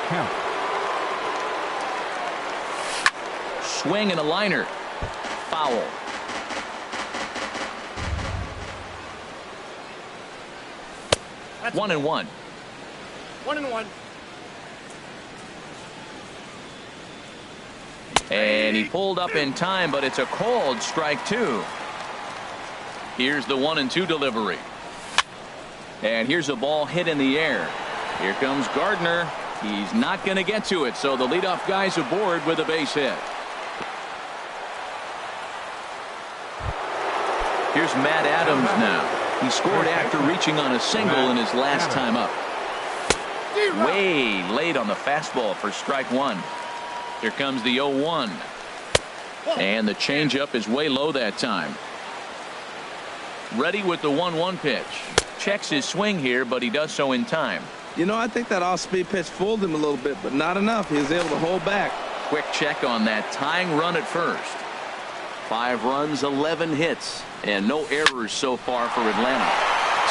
Kemp. Swing and a liner. Foul. That's 1-1. 1-1. And he pulled up in time, but it's a called strike 2. Here's the 1-2 delivery. And here's a ball hit in the air. Here comes Gardner. He's not going to get to it, so the leadoff guy's aboard with a base hit. Here's Matt Adams now. He scored after reaching on a single in his last time up. Way late on the fastball for strike 1. Here comes the 0-1. And the changeup is way low that time. Ready with the 1-1 pitch. Checks his swing here, but he does so in time. You know, I think that off-speed pitch fooled him a little bit, but not enough. He was able to hold back. Quick check on that tying run at first. 5 runs, 11 hits, and no errors so far for Atlanta.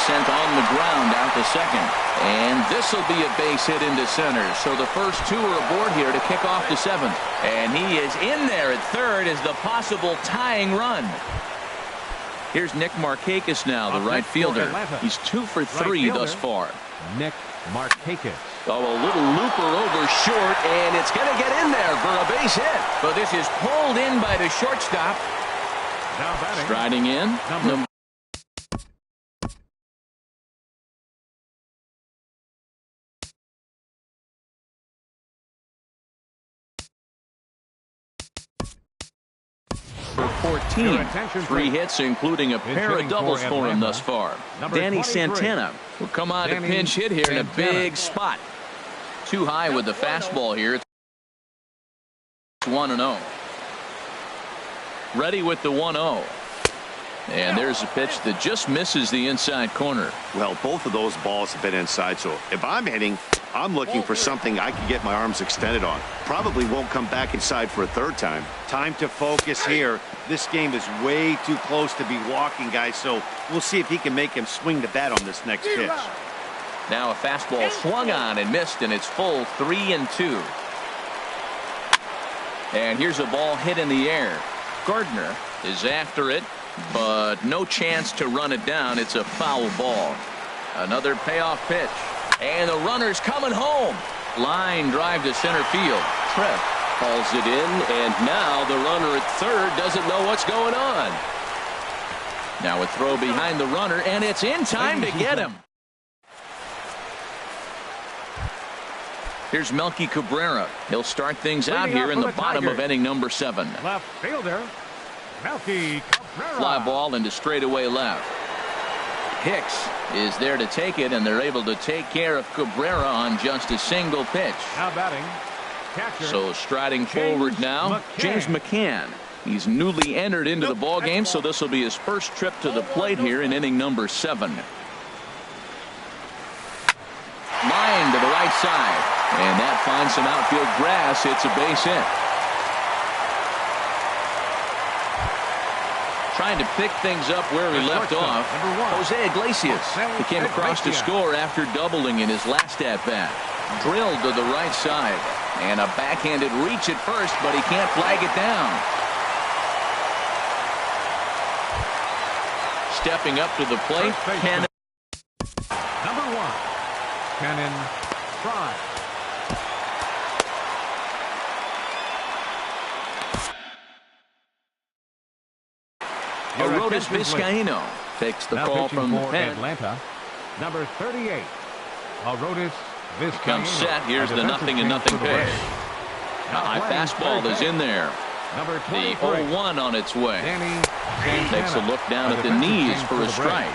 Sent on the ground out to second. And this will be a base hit into center. So the first 2 are aboard here to kick off the 7th. And he is in there at third as the possible tying run. Here's Nick Markakis now, the right fielder. He's 2 for 3 thus far. Nick Markakis. Oh, a little looper over short, and it's going to get in there for a base hit. But this is pulled in by the shortstop. Now batting. Striding in. Number for 14. 3 hits, including a pair of doubles for him thus far. Danny Santana will come on to pinch hit here in a big spot. Too high with the fastball here. It's 1-0. Ready with the 1-0. And there's a pitch that just misses the inside corner. Well, both of those balls have been inside, so if I'm hitting, I'm looking for something I can get my arms extended on. Probably won't come back inside for a third time. Time to focus here. This game is way too close to be walking, guys, so we'll see if he can make him swing the bat on this next pitch. Now a fastball swung on and missed, and it's full 3-2. And here's a ball hit in the air. Gardner is after it, but no chance to run it down. It's a foul ball. Another payoff pitch. And the runner's coming home. Line drive to center field. Trev hauls it in, and now the runner at third doesn't know what's going on. Now a throw behind the runner, and it's in time to get him. Here's Melky Cabrera. He'll start things out here in the bottom of inning number 7. Left fielder, Melky Cabrera. Fly ball into straightaway left. Hicks is there to take it, and they're able to take care of Cabrera on just a single pitch. Now batting, catcher. So striding forward now, James McCann. He's newly entered into the ball game, so this will be his first trip to the plate here in inning number 7. Line to the right side, and that finds some outfield grass. It's a base hit. Trying to pick things up where he left off. Jose Iglesias. He came across to score after doubling in his last at-bat. Drilled to the right side, and a backhanded reach at first, but he can't flag it down. Stepping up to the plate, Cannon. Number 1, Cannon Fry. Arodys Vizcaíno takes the call from the pen. Atlanta, number 38, Arodys Vizcaíno. Comes set. Here's the 0-0 pitch. A high fastball is in there. Number The 23. 0-1 on its way. Danny Takes a look down at the defensive knees change for a the break. strike.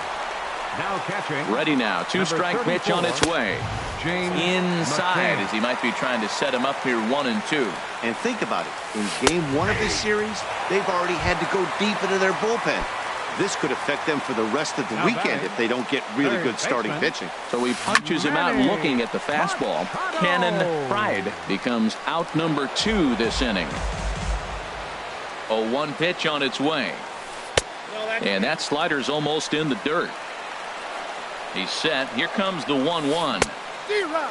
Now catching. Ready now. Two-strike pitch on its way. James Inside McCann. as he might be trying to set him up here 1-2. And think about it. In game 1 of this series, they've already had to go deep into their bullpen. This could affect them for the rest of the Now weekend batting, if they don't get really third good starting baseman. pitching. So he punches him out looking at the fastball. Cannon Pride becomes out number 2 this inning. 0-1 pitch on its way. And that slider's almost in the dirt. He's set. Here comes the 1-1.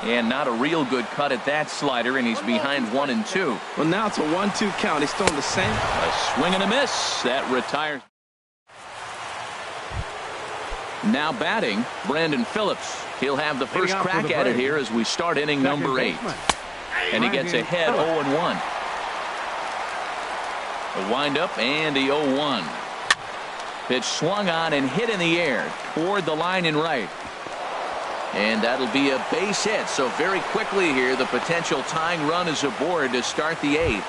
And not a real good cut at that slider, and he's behind 1-2. Well, now it's a 1-2 count. He's throwing the same. A swing and a miss. That retires. Now batting, Brandon Phillips. He'll have the first Leading off crack for the at it break. here as we start inning number 8. baseman. And he gets Brandon ahead Phillips. 0-1. The windup and the 0-1. Pitch swung on and hit in the air toward the line and right. And that'll be a base hit. So very quickly here, the potential tying run is aboard to start the 8th.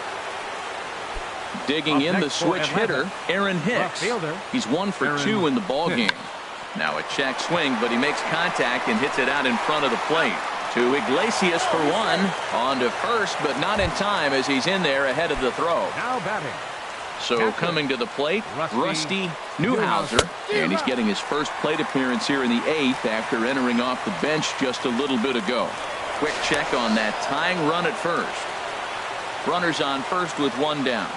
Digging Up in the next for switch Atlanta, hitter, Aaron Hicks. left fielder, He's 1 for Aaron 2 in the ball Hicks. game. Now a check swing, but he makes contact and hits it out in front of the plate. To Iglesias for 1. On to first, but not in time as he's in there ahead of the throw. Now batting. So Captain, coming to the plate, Rusty Newhouser. Newhouser. And he's getting his first plate appearance here in the 8th after entering off the bench just a little bit ago. Quick check on that tying run at first. Runners on first with 1 down.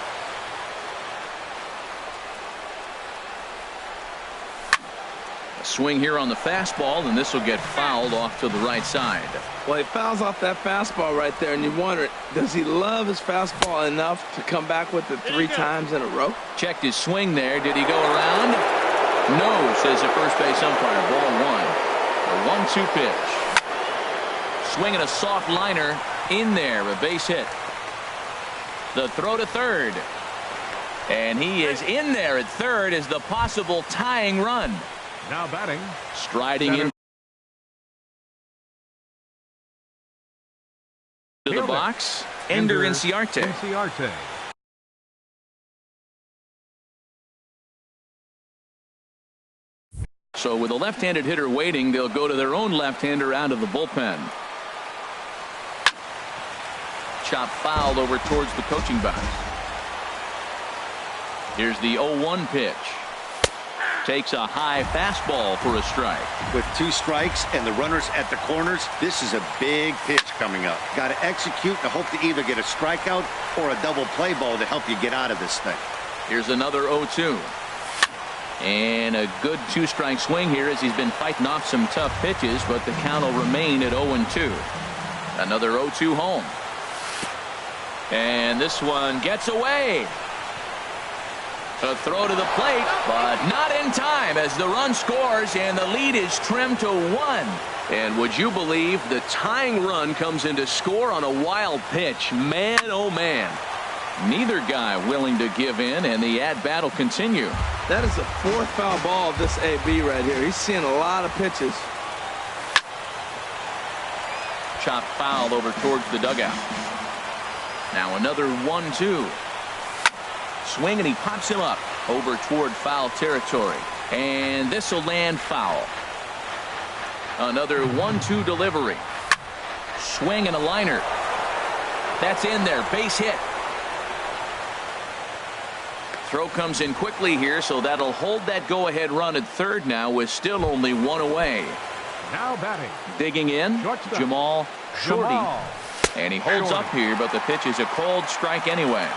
A swing here on the fastball, and this will get fouled off to the right side. Well, he fouls off that fastball right there, and you wonder, does he love his fastball enough to come back with it 3 times in a row? Checked his swing there. Did he go around? No, says the first base umpire. Ball 1. A 1-2 pitch. Swinging a soft liner in there. A base hit. The throw to third. And he is in there at third as the possible tying run. Now batting. Striding in to the Fielder. box. Ender Inciarte. Inciarte. So with a left-handed hitter waiting, they'll go to their own left-hander out of the bullpen. Chop foul over towards the coaching box. Here's the 0-1 pitch. Takes a high fastball for a strike. With 2 strikes and the runners at the corners, this is a big pitch coming up. Got to execute and hope to either get a strikeout or a double play ball to help you get out of this thing. Here's another 0-2. And a good 2-strike swing here as he's been fighting off some tough pitches, but the count will remain at 0-2. Another 0-2 home. And this one gets away. A throw to the plate, but not in time as the run scores and the lead is trimmed to 1. And would you believe the tying run comes in to score on a wild pitch? Man, oh man. Neither guy willing to give in, and the at-bat will continue. That is the 4th foul ball of this AB right here. He's seeing a lot of pitches. Chop foul over towards the dugout. Now another 1-2. Swing, and he pops him up over toward foul territory. And this will land foul. Another 1-2 delivery. Swing and a liner. That's in there. Base hit. Throw comes in quickly here, so that'll hold that go-ahead run at third now with still only 1 away. Now batting. Digging in, Shortstop. Jamal Shorty. Jamal. And he holds Shorty. up here, but the pitch is a cold strike anyway.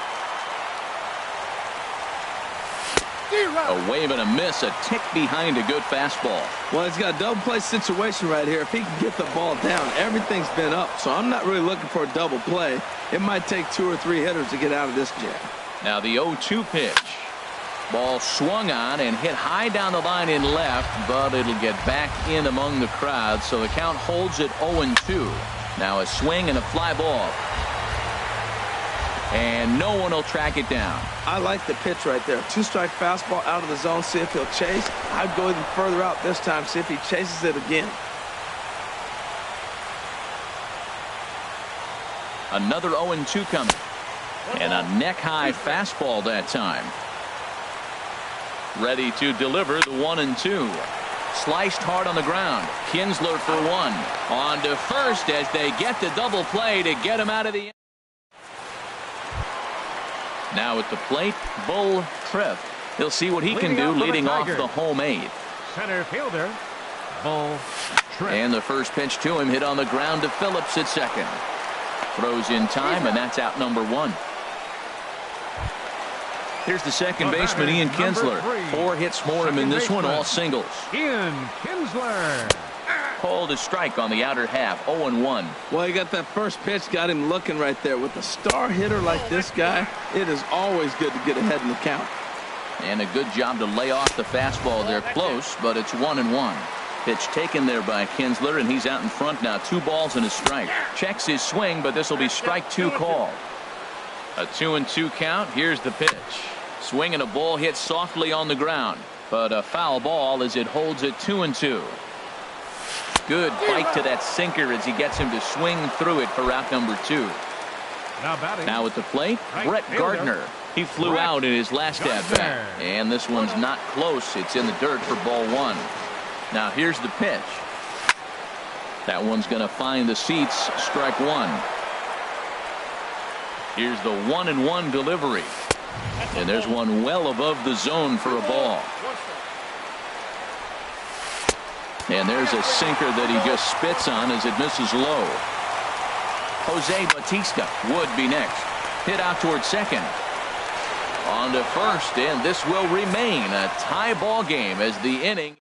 A wave and a miss, a tick behind a good fastball. Well, he's got a double play situation right here. If he can get the ball down, everything's been up. So I'm not really looking for a double play. It might take 2 or 3 hitters to get out of this jam. Now the 0-2 pitch. Ball swung on and hit high down the line in left, but it'll get back in among the crowd, so the count holds at 0-2. Now a swing and a fly ball. And no one will track it down. I like the pitch right there. 2-strike fastball out of the zone, see if he'll chase. I'd go even further out this time, see if he chases it again. Another 0-2 coming. And a neck-high fastball that time. Ready to deliver the 1-2. Sliced hard on the ground. Kinsler for one. On to first as they get the double play to get him out of the. Now at the plate, Bull Tripp. He'll see what he can do leading off the home 8th. Center fielder, Bull Tripp. And the first pitch to him hit on the ground to Phillips at second. Throws in time, and that's out number 1. Here's the second baseman, Ian Kinsler. 4 hits for him in this one, all singles. Ian Kinsler. Called a strike on the outer half, 0-1. Well, you got that first pitch, got him looking right there. With a star hitter like this guy, it is always good to get ahead in the count. And a good job to lay off the fastball there close, but it's 1-1. Pitch taken there by Kinsler, and he's out in front now. 2 balls and a strike. Checks his swing, but this will be strike 2 called. A 2-2 count. Here's the pitch. Swing and a ball hit softly on the ground, but a foul ball as it holds at 2-2. Good bite to that sinker as he gets him to swing through it for out number 2. Now at the plate, Brett Gardner. He flew out in his last at-bat, and this one's not close. It's in the dirt for ball 1. Now here's the pitch. That one's going to find the seats. Strike 1. Here's the 1-1 delivery. And there's one well above the zone for a ball. And there's a sinker that he just spits on as it misses low. Jose Bautista would be next. Hit out towards second. On to first, and this will remain a tie ball game as the inning.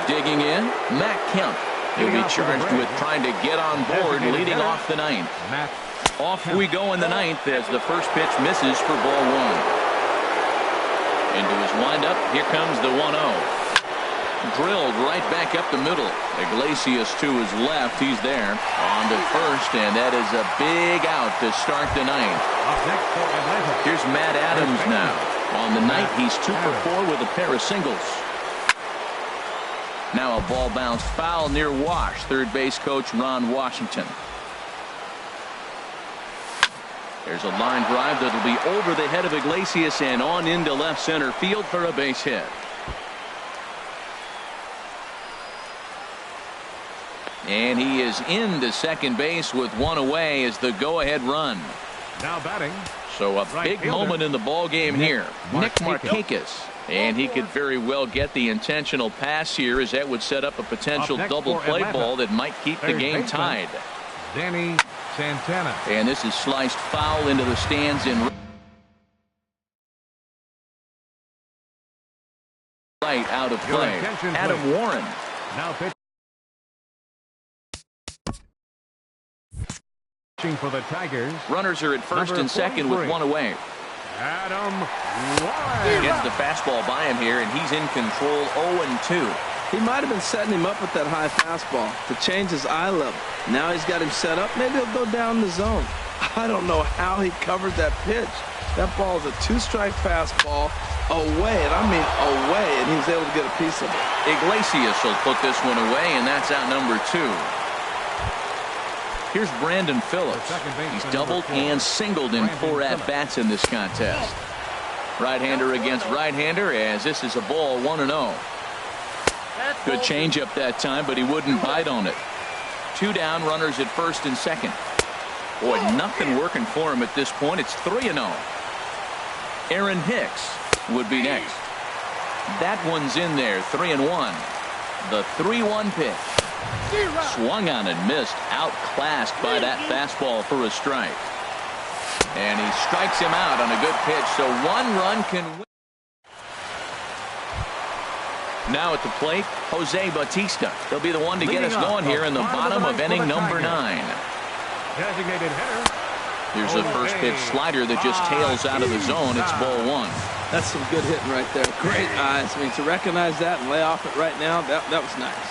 Digging in, Matt Kemp. He'll be charged with trying to get on board leading off the 9th. Off we go in the 9th as the first pitch misses for ball 1. Into his windup, here comes the 1-0. Drilled right back up the middle. Iglesias to his left. He's there. On to first, and that is a big out to start the 9th. Here's Matt Adams now. On the night, he's 2 for 4 with a pair of singles. Now a ball bounced foul near Wash. Third base coach Ron Washington. There's a line drive that'll be over the head of Iglesias and on into left center field for a base hit. And he is into second base with 1 away as the go-ahead run. Now batting. So a big moment in the ball game here. Nick Markakis. And he could very well get the intentional pass here as that would set up a potential double play ball that might keep the game tied. Danny Santana. And this is sliced foul into the stands in right out of play. Adam Warren. Now pitching for the Tigers. Runners are at first and second with 1 away. Adam Warren gets the fastball by him here, and he's in control. 0-2. He might have been setting him up with that high fastball to change his eye level. Now he's got him set up. Maybe he'll go down the zone. I don't know how he covered that pitch. That ball is a 2-strike fastball away, and I mean away, and he was able to get a piece of it. Iglesias will put this one away, and that's out number 2. Here's Brandon Phillips. He's doubled and singled in 4 at-bats in this contest. Right-hander against right-hander as this is a ball 1-0. Good changeup that time, but he wouldn't bite on it. 2 down, runners at first and second. Boy, nothing working for him at this point. It's 3-0. Aaron Hicks would be next. That one's in there, 3-1. The 3-1 pitch. Swung on and missed. Outclassed by that fastball for a strike. And he strikes him out on a good pitch, so 1 run can win. Now at the plate, Jose Bautista. He'll be the one to get us going here in the bottom of inning number 9. Designated hitter. Here's the first pitch slider that just tails out of the zone. It's ball 1. That's some good hitting right there. Great eyes. I mean, to recognize that and lay off it right now, that was nice.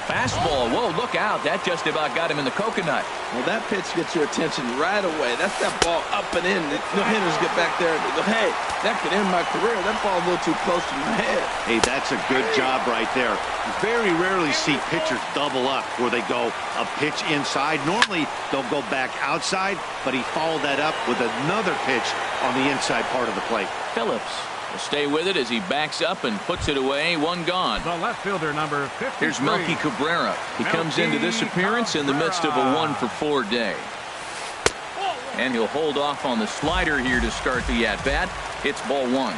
Fastball. Whoa, look out. That just about got him in the coconut. Well, that pitch gets your attention right away. That's that ball up and in. The hitters get back there and they go, hey, that could end my career. That ball's a little too close to my head. Hey, that's a good job right there. You very rarely see pitchers double up where they go a pitch inside. Normally, they'll go back outside, but he followed that up with another pitch on the inside part of the plate. Phillips will stay with it as he backs up and puts it away. One gone. The left fielder, number 53. Here's Melky Cabrera. He comes into this appearance in the midst of a 1-for-4 day. And he'll hold off on the slider here to start the at-bat. It's ball 1.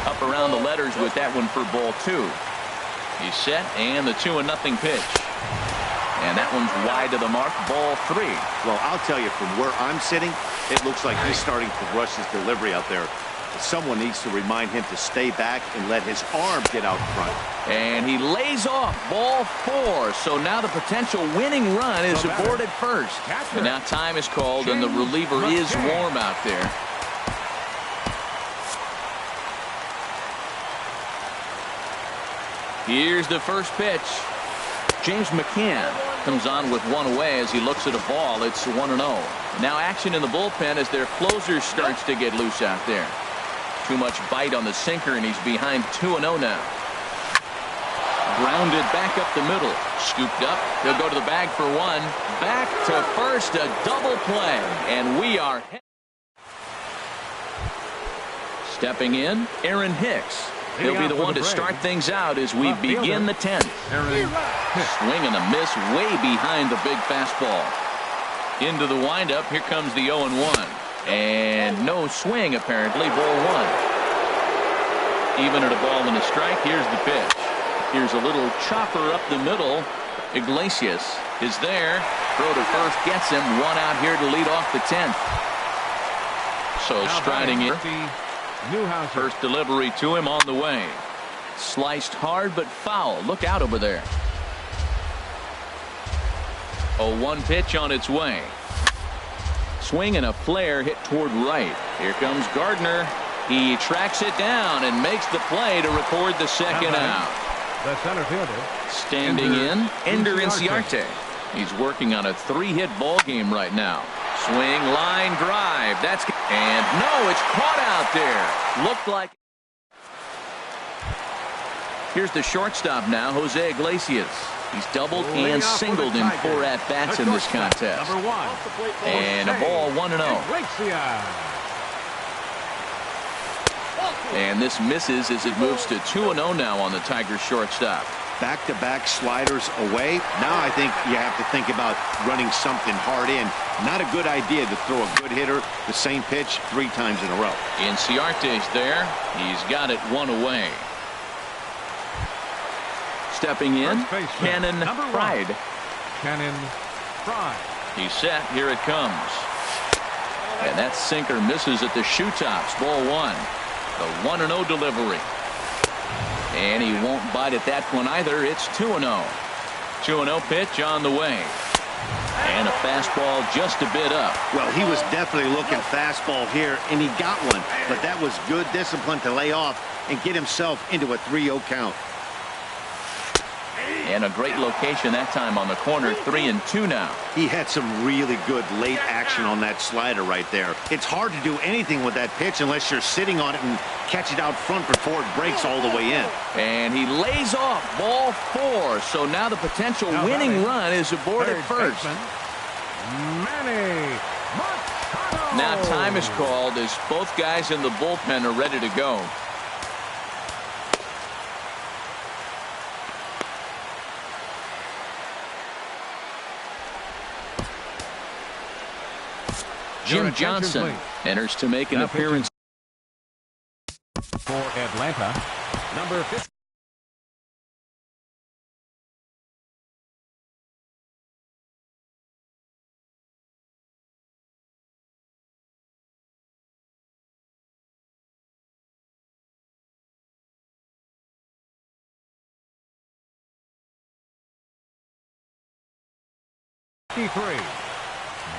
Up around the letters with that one for ball 2. He's set, and the 2-0 pitch. And that one's wide to the mark, ball 3. Well, I'll tell you, from where I'm sitting, it looks like he's starting to rush his delivery out there. Someone needs to remind him to stay back and let his arm get out front. And he lays off, ball 4. So now the potential winning run is aboard at first. And now time is called, and the reliever is warm out there. Here's the first pitch. James McCann comes on with one away as he looks at a ball. It's 1-0. Now action in the bullpen as their closer starts to get loose out there. Too much bite on the sinker, and he's behind 2-0 now. Grounded back up the middle. Scooped up. He'll go to the bag for 1. Back to first, a double play. And we are stepping in, Aaron Hicks. He'll be the one to start things out as we begin the 10th. Swing and a miss way behind the big fastball. Into the windup. Here comes the 0-1. And no swing, apparently. Ball 1. Even at a ball and a strike. Here's the pitch. Here's a little chopper up the middle. Iglesias is there. Throw to first gets him. 1 out here to lead off the 10th. So striding in. First delivery to him on the way. Sliced hard but foul. Look out over there. 0-1 pitch on its way. Swing and a flare hit toward right. Here comes Gardner. He tracks it down and makes the play to record the second out. The center fielder. Standing in, Ender Inciarte. He's working on a 3-hit ball game right now. Swing, line drive. That's and no, it's caught out there. Looked like. Here's the shortstop now, Jose Iglesias. He's doubled and singled in 4 at-bats in this contest. Number 1. And a ball 1-0. And this misses as it moves to 2-0 now on the Tigers shortstop. Back-to-back sliders away. Now I think you have to think about running something hard in. Not a good idea to throw a good hitter the same pitch 3 times in a row. Inciarte's there. He's got it 1 away. Stepping in, Cannon Pride. Cannon Pride. He's set. Here it comes. And that sinker misses at the shoe tops. Ball 1. The 1-0 delivery. And he won't bite at that one either. It's 2-0. 2-0 pitch on the way. And a fastball just a bit up. Well, he was definitely looking fastball here, and he got one. But that was good discipline to lay off and get himself into a 3-0 count. And a great location that time on the corner. 3-2 now. He had some really good late action on that slider right there. It's hard to do anything with that pitch unless you're sitting on it and catch it out front before it breaks all the way in. And he lays off ball 4. So now the potential winning run is aboard at first. Now time is called as both guys in the bullpen are ready to go. Jim Johnson enters to make an appearance for Atlanta. Number 50.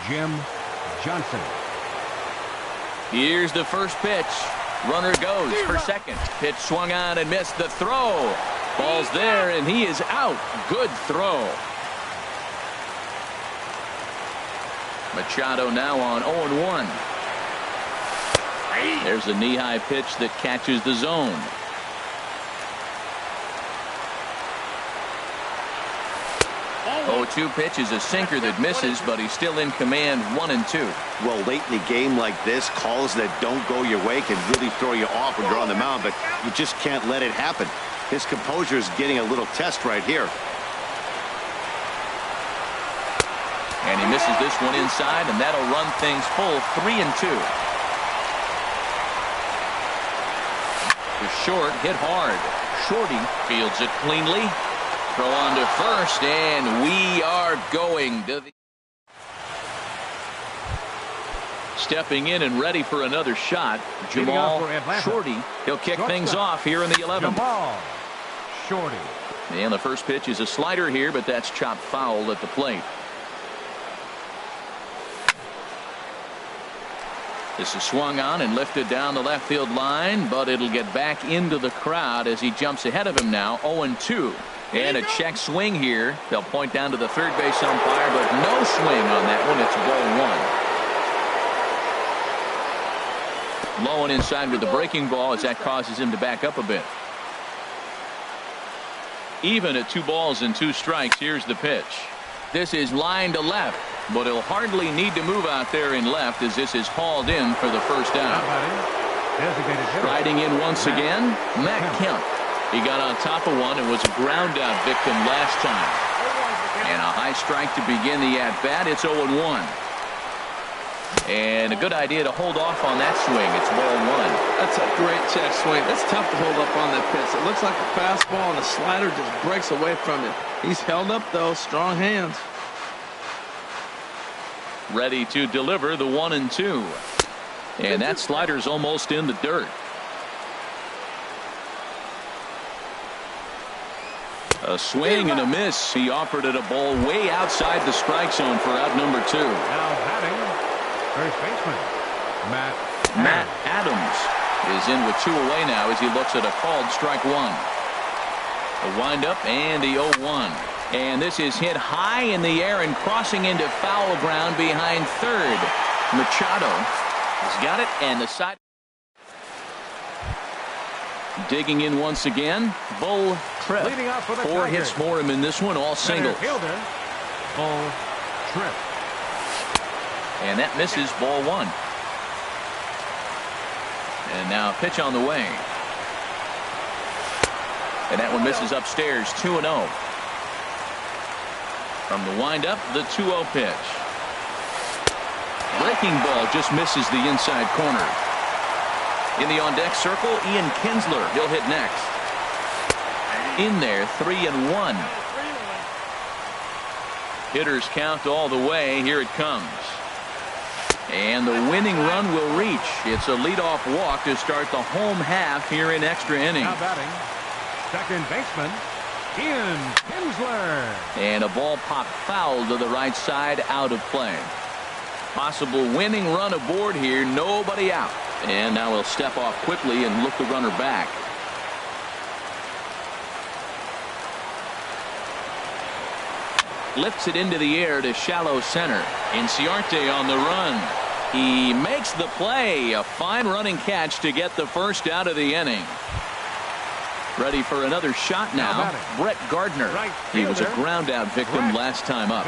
Jim Johnson. Here's the first pitch. Runner goes for second. Pitch swung on and missed. The throw. Ball's there, and he is out. Good throw. Machado now on 0-1. There's a knee-high pitch that catches the zone. 0-2 pitch is a sinker that misses, but he's still in command. 1-2. Well, late in the game like this, calls that don't go your way can really throw you off when you're on the mound, but you just can't let it happen. His composure is getting a little test right here. And he misses this one inside, and that'll run things full. 3-2. The short hit hard. Shorty fields it cleanly. Throw on to first, and we are going to the... Stepping in and ready for another shot, Jamal Shorty. He'll kick things off here in the 11th. Jamal Shorty. And the first pitch is a slider here, but that's chopped foul at the plate. This is swung on and lifted down the left field line, but it'll get back into the crowd as he jumps ahead of him now. 0-2. And a check swing here. They'll point down to the third base umpire, but no swing on that one. It's ball 1. Low and inside with the breaking ball as that causes him to back up a bit. Even at 2 balls and 2 strikes. Here's the pitch. This is line to left, but he'll hardly need to move out there in left as this is hauled in for the first down. Riding in once again, Matt Kemp. He got on top of one and was a ground out victim last time. And a high strike to begin the at-bat. It's 0-1. And a good idea to hold off on that swing. It's ball 1. That's a great check swing. It's tough to hold up on that pitch. It looks like a fastball, and the slider just breaks away from it. He's held up, though. Strong hands. Ready to deliver the 1-2. And that slider's almost in the dirt. A swing and a miss. He offered it a ball way outside the strike zone for out number 2. Now batting, first baseman, Matt Adams is in with 2 away now as he looks at a called strike 1. A windup and the 0-1. And this is hit high in the air and crossing into foul ground behind third. Machado has got it, and the side. Digging in once again, Bull Tripp. 4 hits for him in this one, all singles. Fielder, Bull Tripp. And that misses ball 1. And now a pitch on the way. And that one misses upstairs. 2-0. From the windup, the 2-0 pitch. Breaking ball just misses the inside corner. In the on-deck circle, Ian Kinsler. He'll hit next. In there, 3-1. Hitters count all the way. Here it comes. And the winning run will reach. It's a leadoff walk to start the home half here in extra innings. Now batting, second baseman, Ian Kinsler. And a ball popped foul to the right side, out of play. Possible winning run aboard here. Nobody out. And now he'll step off quickly and look the runner back. Lifts it into the air to shallow center. Inciarte on the run. He makes the play. A fine running catch to get the first out of the inning. Ready for another shot now. Brett Gardner. He was a ground out victim last time up.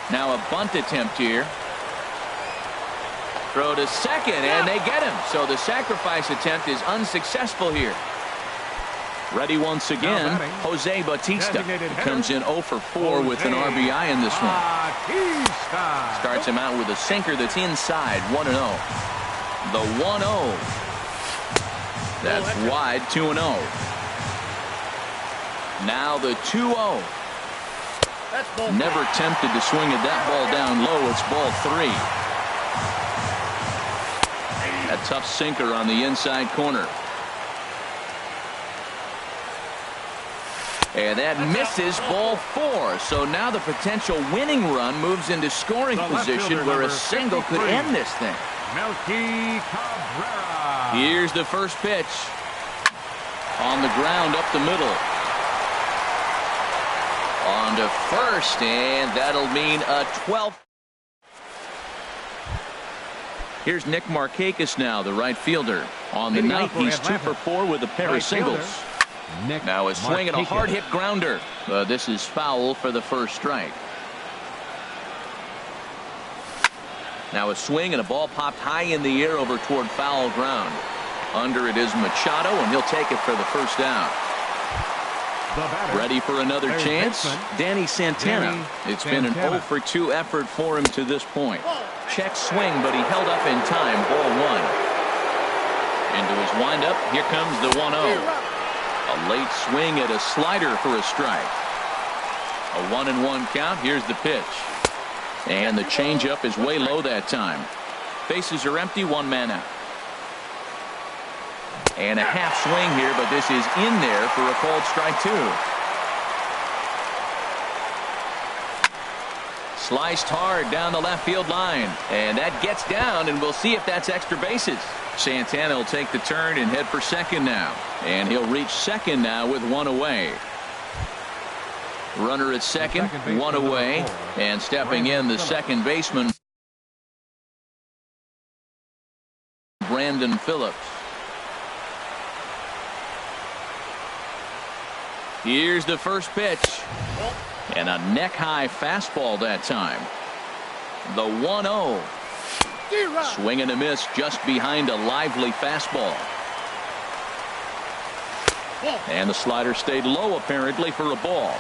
Now a bunt attempt here. Throw to second, and they get him. So the sacrifice attempt is unsuccessful here. Ready once again, Jose Bautista comes in 0 for 4 with an RBI in this one. Starts him out with a sinker that's inside. 1-0. The 1-0. That's wide. 2-0. Now the 2-0. Never tempted to swing at that ball down low. It's ball 3. A tough sinker on the inside corner. And that misses ball 4. So now the potential winning run moves into scoring position where a single could end this thing. Melky Cabrera. Here's the first pitch. On the ground up the middle. On to first, and that'll mean a 12th. Here's Nick Markakis now, the right fielder. On the night, he's 2 for 4 with a pair of singles. Now a swing and a hard hit grounder. This is foul for the first strike. Now a swing and a ball popped high in the air over toward foul ground. Under it is Machado, and he'll take it for the first down. Ready for another chance? Danny Santana. It's been an 0 for 2 effort for him to this point. Check swing, but he held up in time. Ball 1. Into his windup. Here comes the 1-0. A late swing at a slider for a strike. A 1-1 count. Here's the pitch. And the changeup is way low that time. Bases are empty. 1 man out. And a half swing here, but this is in there for a called strike 2. Sliced hard down the left field line. And that gets down, and we'll see if that's extra bases. Santana will take the turn and head for second now. And he'll reach second now with 1 away. Runner at second, 1 away. And stepping in, the second baseman, Brandon Phillips. Here's the first pitch. And a neck-high fastball that time. The 1-0. Swing and a miss just behind a lively fastball. And the slider stayed low apparently for a ball.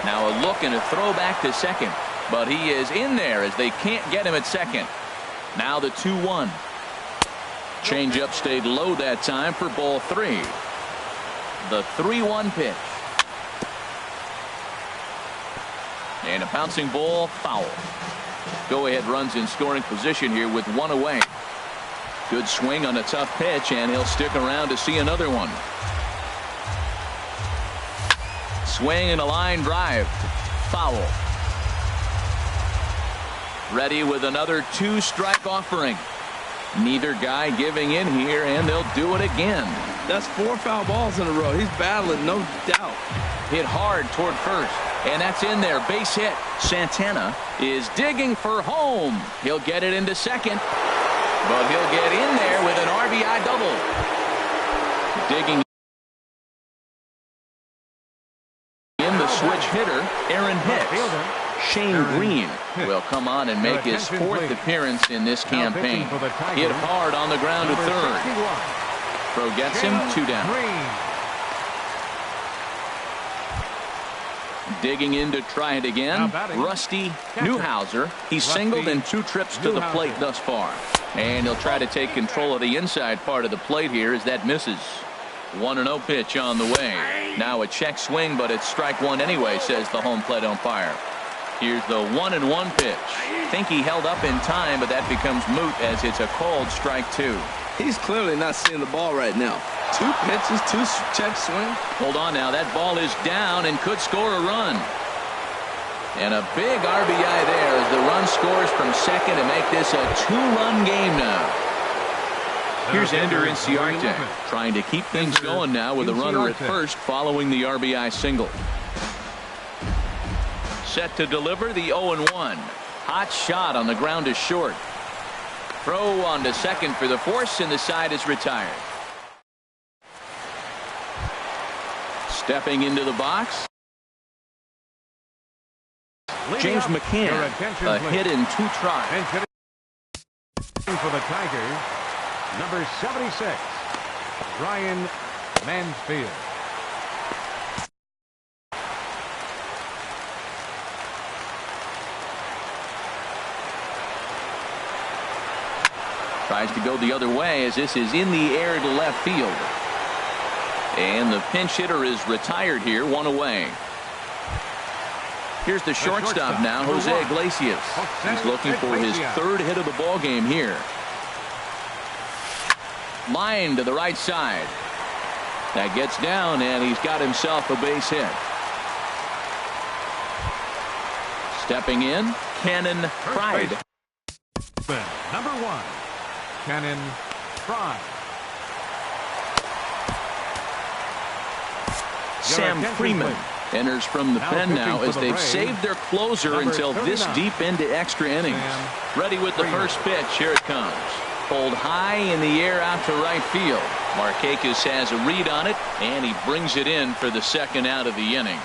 Now a look and a throw back to second. But he is in there as they can't get him at second. Now the 2-1. Changeup stayed low that time for ball 3. The 3-1 pitch. And a bouncing ball, foul. Go-ahead runs in scoring position here with 1 away. Good swing on a tough pitch, and he'll stick around to see another one. Swing and a line drive. Foul. Ready with another 2-strike offering. Neither guy giving in here, and they'll do it again. That's 4 foul balls in a row. He's battling, no doubt. Hit hard toward first, and that's in there. Base hit. Santana is digging for home. He'll get it into second, but he'll get in there with an RBI double. Digging in the switch hitter, Aaron Hicks. Shane Green will come on and make his 4th appearance in this campaign. Hit hard on the ground to third. Throw gets him, 2 down. Digging in to try it again. Rusty Newhouser. He's singled in 2 trips to the plate thus far. And he'll try to take control of the inside part of the plate here as that misses. 1-0 pitch on the way. Now a check swing, but it's strike 1 anyway, says the home plate umpire. Here's the 1-1 pitch. Think he held up in time, but that becomes moot as it's a called strike 2. He's clearly not seeing the ball right now. 2 pitches, 2 check swing. Hold on now. That ball is down and could score a run. And a big RBI there as the run scores from second to make this a 2-run game now. Here's Ender Inciarte trying to keep things going now with a runner at first following the RBI single. Set to deliver the 0-1. Hot shot on the ground is short. Throw on to second for the force, and the side is retired. Stepping into the box, James McCann, a hit in 2 tries. For the Tigers, number 76, Ryan Mansfield. Tries to go the other way as this is in the air to left field. And the pinch hitter is retired here, 1 away. Here's the shortstop now, Jose Iglesias. He's looking for his 3rd hit of the ball game here. Line to the right side. That gets down, and he's got himself a base hit. Stepping in, Cannon Pride. Number 1, Cannon Pride. Sam attention, Freeman please. enters from the Now pen pitching now for as the they've Braves, saved their closer number until this 39, deep into extra innings. Sam Ready with the Freeman. first pitch. Here it comes. Pulled high in the air out to right field. Markakis has a read on it, and he brings it in for the second out of the inning.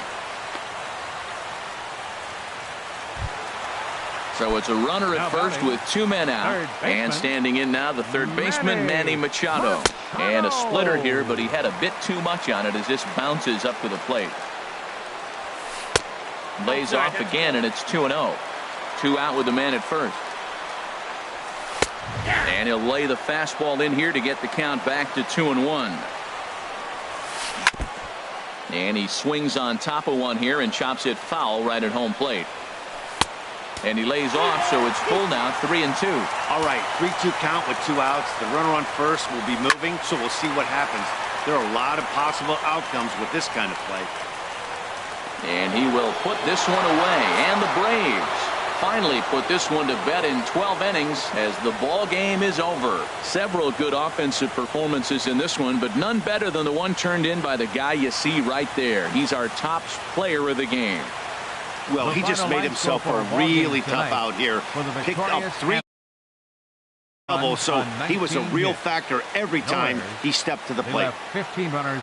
So it's a runner at Now first batting, with 2 men out, third baseman, and standing in now the third baseman Manny Machado. And a splitter here, but he had a bit too much on it as this bounces up to the plate. Lays off again, and it's 2-0. 2 out with the man at first. And he'll lay the fastball in here to get the count back to 2-1. And he swings on top of one here and chops it foul right at home plate. And he lays off, so it's full now, 3-2. All right, 3-2 count with 2 outs. The runner on first will be moving, so we'll see what happens. There are a lot of possible outcomes with this kind of play. And he will put this one away. And the Braves finally put this one to bed in 12 innings as the ball game is over. Several good offensive performances in this one, but none better than the one turned in by the guy you see right there. He's our top player of the game. Well, The he just final made line himself score a for a ball really game tough tonight out here. for the Picked up victorious 3 doubles, so on he was a 19 real hits. factor every No time errors. he stepped to the They plate. left 15 runners